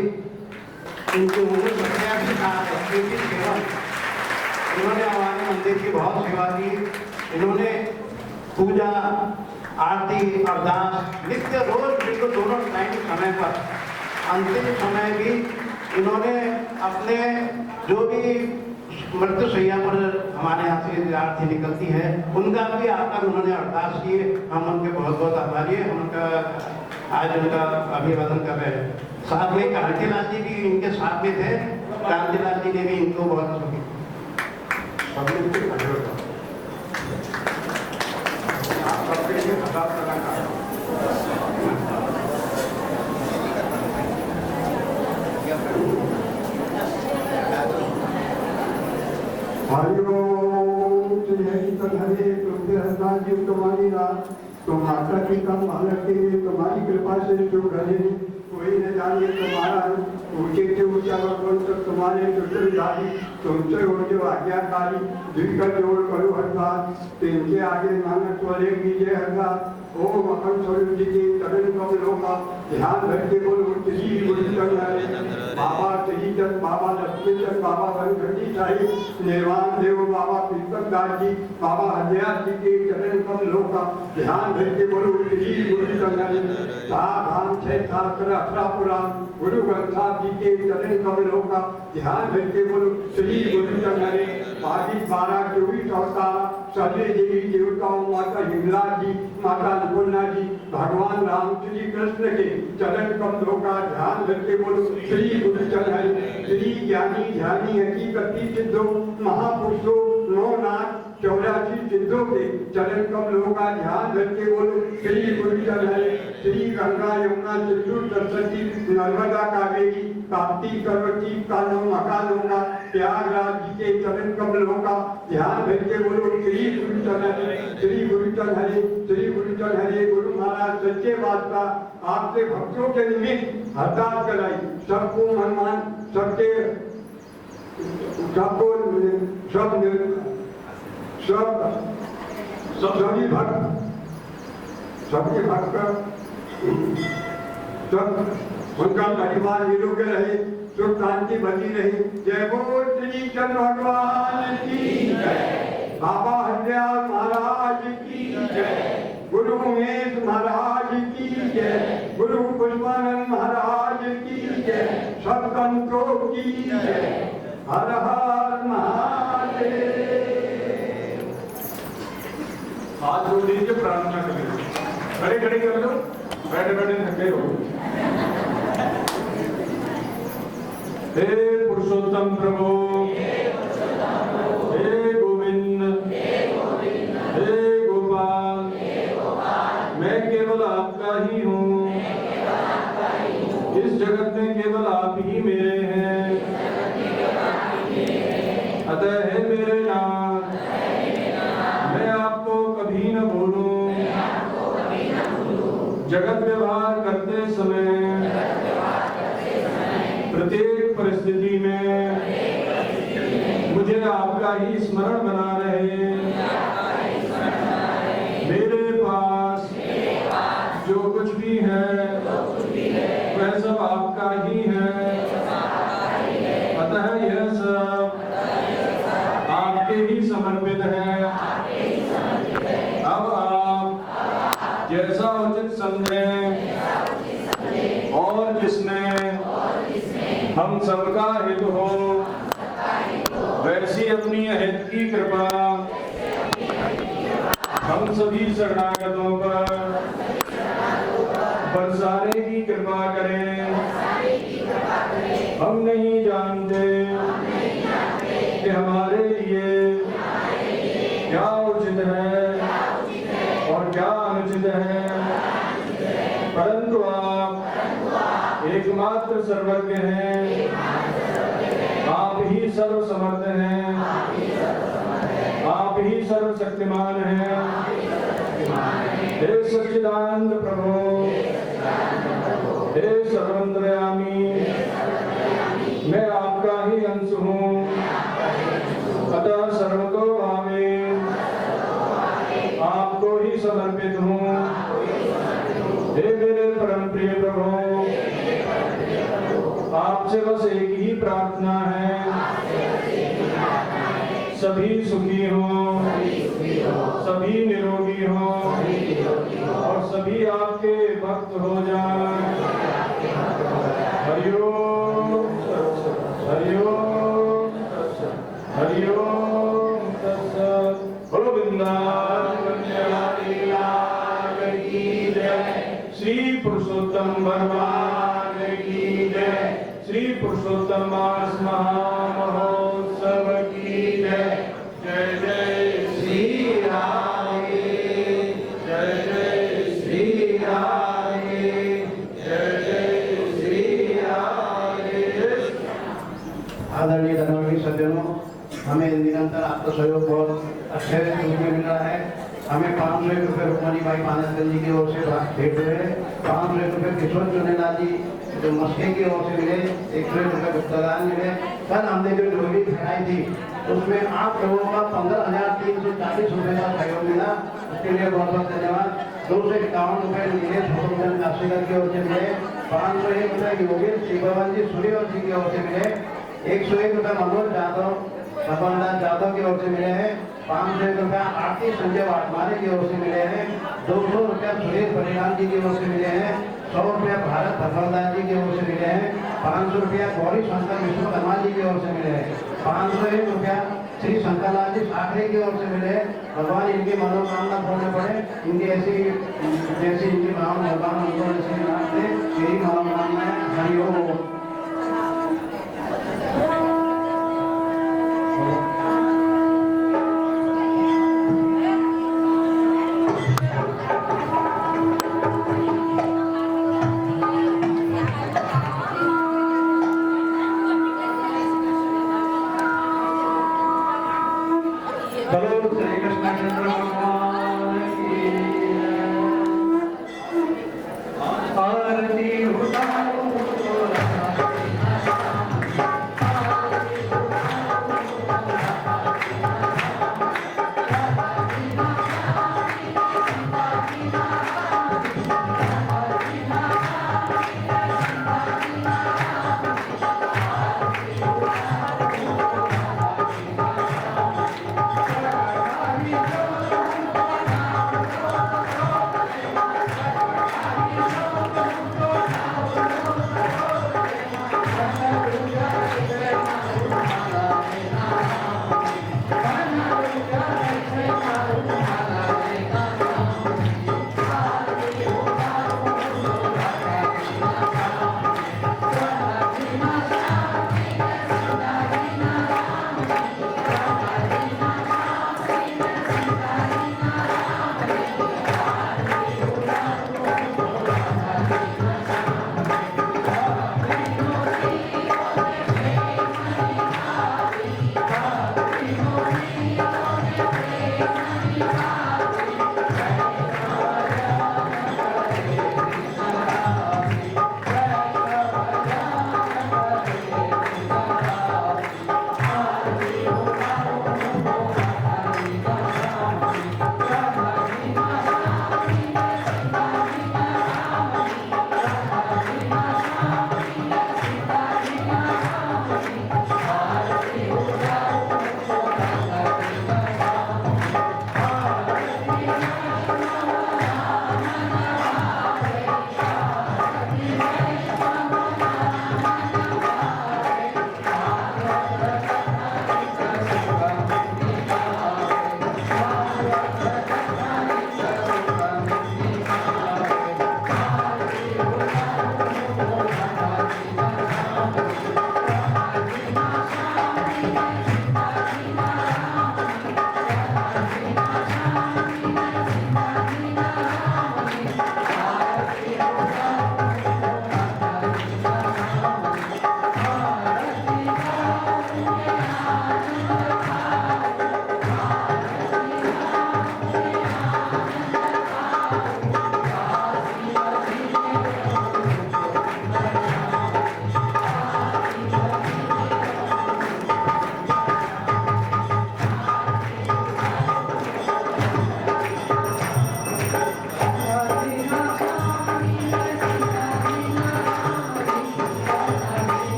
इनकी उम्र 87 साल है। इनकी सेवा इन्होंने हमारे मंदिर की बहुत सेवा की। इन्होंने पूजा आरती अरदास नित्य रोज बिल्कुल दोनों टाइम समय पर, अंतिम समय भी इन्होंने अपने जो भी मृत्युशैया पर हमारे यहाँ से आरती निकलती है उनका भी आकर उन्होंने अरदास किए। हम उनके बहुत बहुत आभारी हैं। हम उनका आज उनका अभिवादन कर रहे हैं। साथ में कांतिलाल जी भी इनके साथ में थे। कांतिलाल जी ने भी इनको बहुत सुनी। तो माता पिता बालक के लिए तुम्हारी कृपा से जो घरे कोई न जाने तुम्हारा ऊंचे से ऊंचा भगवान तक तुम्हारे दुर्दारी तुमसे हो जो आज्ञाकारी जिनका जोड़ करो हर बात तिनके आगे नानक वाले कीजिए हर बात। ओम अखंड स्वरूप जी के चरण कमलों का ध्यान रखते बोलो श्री गुरु बाबा श्री चंद बाबा लक्ष्मीचंद बाबा धनखंडी साहिब निर्वाण देव बाबा पीतमदास जी बाबा हरियास जी के चरण कमलों का ध्यान रखते बोलो श्री गुरु धाम छह शास्त्र 18 पुराण गुरु ग्रंथ साहब जी के चरण कमलों का ध्यान रखते बोलो श्री गुरु चंद्र। बाकी 12-24 अवतार सभी देवी देवताओं माता हिमला जी माता अन्नपूर्णा जी भगवान राम श्री कृष्ण के चरण कमलों का ध्यान रखते बोलो श्री गुरु चंद्र। श्री ज्ञानी ध्यानी हकीकती सिद्धों महापुरुषों 9 नाथ 84 सिद्धों के चरण कमलों का ध्यान रखते बोलो श्री गुरु चंद्र। श्री गंगा यमुना सिंधु सरस्वती नर्मदा कावेरी ताप्ती करवती कानों मकानों का प्रयागराज जी के चरण कमलों का ध्यान रखते बोलो श्री गुरु चंद्र। श्री गुरु चंद्र श्री गुरु चंद्र। गुरु महाराज सच्चे बादशाह आपसे भक्तों के निमित्त हरदास कराई सबको मनमान सबके सबको सभी भक्त सबके भक्त सब उनका परिवार निरोग रहे सुख शांति बनी रही। जय बोल श्री चंद्र भगवान की जय। बाबा हरियाल महाराज की जय। गुरु उमेश महाराज की जय। गुरु पुष्पानंद महाराज की जय। सब संतों की जय। हर हर महादेव। हाथ जोड़ लीजिए प्रार्थना करें। खड़े खड़े कर लो बैठे बैठे थके हो। हे पुरुषोत्तम प्रभु हे गोविंद हे गोपाल मैं केवल आपका ही हूँ। इस जगत में केवल आप ही मेरे हैं। अतः हे मेरे नाथ मैं आपको कभी न भूलूं। जगत व्यवहार करते समय प्रत्येक परिस्थिति में मुझे आपका ही स्मरण बना रहे। मेरे पास जो कुछ भी है वह सब आपका ही है। अतः यह सब आपके ही समर्पित है। अब आप जैसा उचित समझें और जिसमें हम सबका हित हो वैसी अपनी अहित की कृपा हम सभी शरणागतों पर बरसाने की कृपा करें। हम नहीं जानते कि हमारे लिए क्या उचित है और क्या अनुचित है, परंतु आप एकमात्र सर्वज्ञ हैं। आप ही सर्वसमर्थ हैं। आप ही सर्वशक्तिमान हैं। हे सच्चिदानंद प्रभु हे सर्वंतर्यामी मैं आपका ही अंश हूँ। अतः सर्वतो भावे आपको ही समर्पित हूँ। हे मेरे परम प्रिय प्रभु आपसे बस एक ही प्रार्थना है सभी सुखी हों, सभी निरोगी हों और सभी आपके भक्त हो जाएं। हरिओम हरिओम हरिओम तत्सत्। बोलो वृंदावन बिहारी लाल की जय। श्री पुरुषोत्तम भगवान की श्री पुरुषोत्तम मास महामहोत्सव की जय। जय जय श्री राधे, जय जय श्री राधे, जय जय श्री राधे। आदरणीय धर्मवीर सज्जनों, हमें निरंतर आपका सहयोग बहुत अच्छे रूप में मिल रहा है। हमें 500 रुपये रुक्मणी भाई पानेसर जी की ओर से भेंट हुए, 500 रुपये किशोर चुनेला जी जो मस्के की ओर से मिले, 100 रुपये गुप्तदान मिले। कल हमने जो डोली फैलाई थी उसमें आप लोगों का 15,340 रुपये का सहयोग मिला, उसके लिए बहुत बहुत धन्यवाद। 251 रुपये मिले छोटोचंद काशीकर की ओर से मिले, 501 रुपये योगेश शिवभवन जी सूर्यवंश जी की ओर से मिले, 101 रुपये मनोज यादव सपनदास यादव की ओर से मिले हैं, 501 रुपया आरती संजय वाटवानी की ओर से मिले हैं, 200 रुपया सुरेश परिणाम जी की ओर से मिले हैं, 100 रुपया भारत भगवदास जी की ओर से मिले हैं, 500 रुपया गौरी शंकर विश्वकर्मा जी की ओर से मिले हैं, 501 रुपया श्री शंकरलाल जी ठाकरे की ओर से मिले। भगवान इनकी मनोकामना पूर्ण पड़े, इनकी ऐसी जैसी इनकी भावना भगवान उनको ऐसी दे, यही मनोकामना हरिओम। बोलो श्री कृष्ण चंद्र भगवान की आरती उतारो।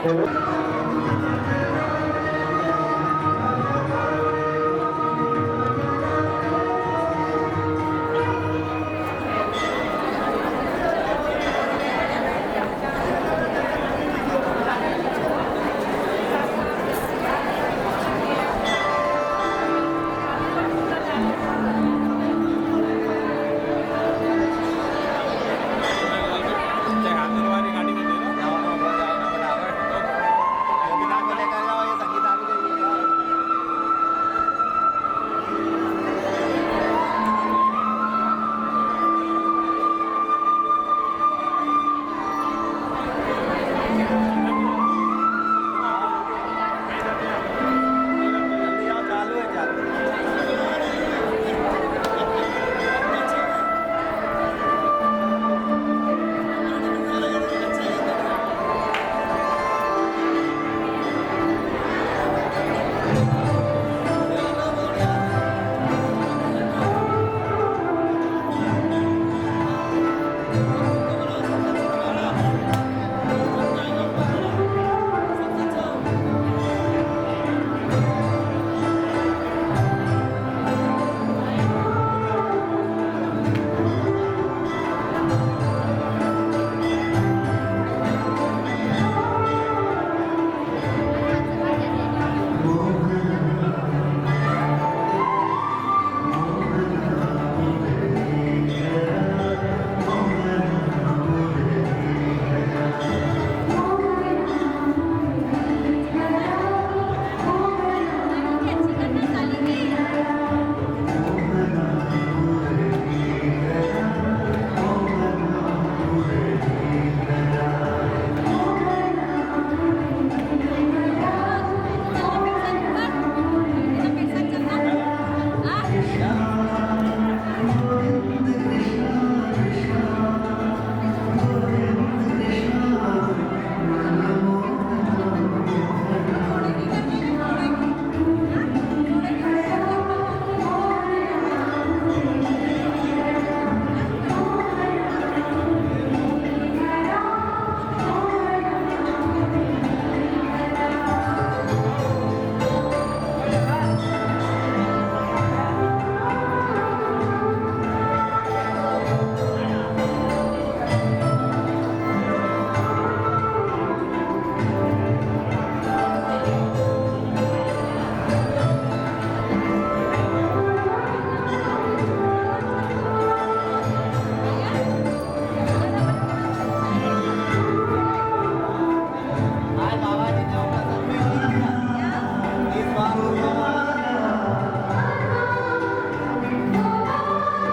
हेलो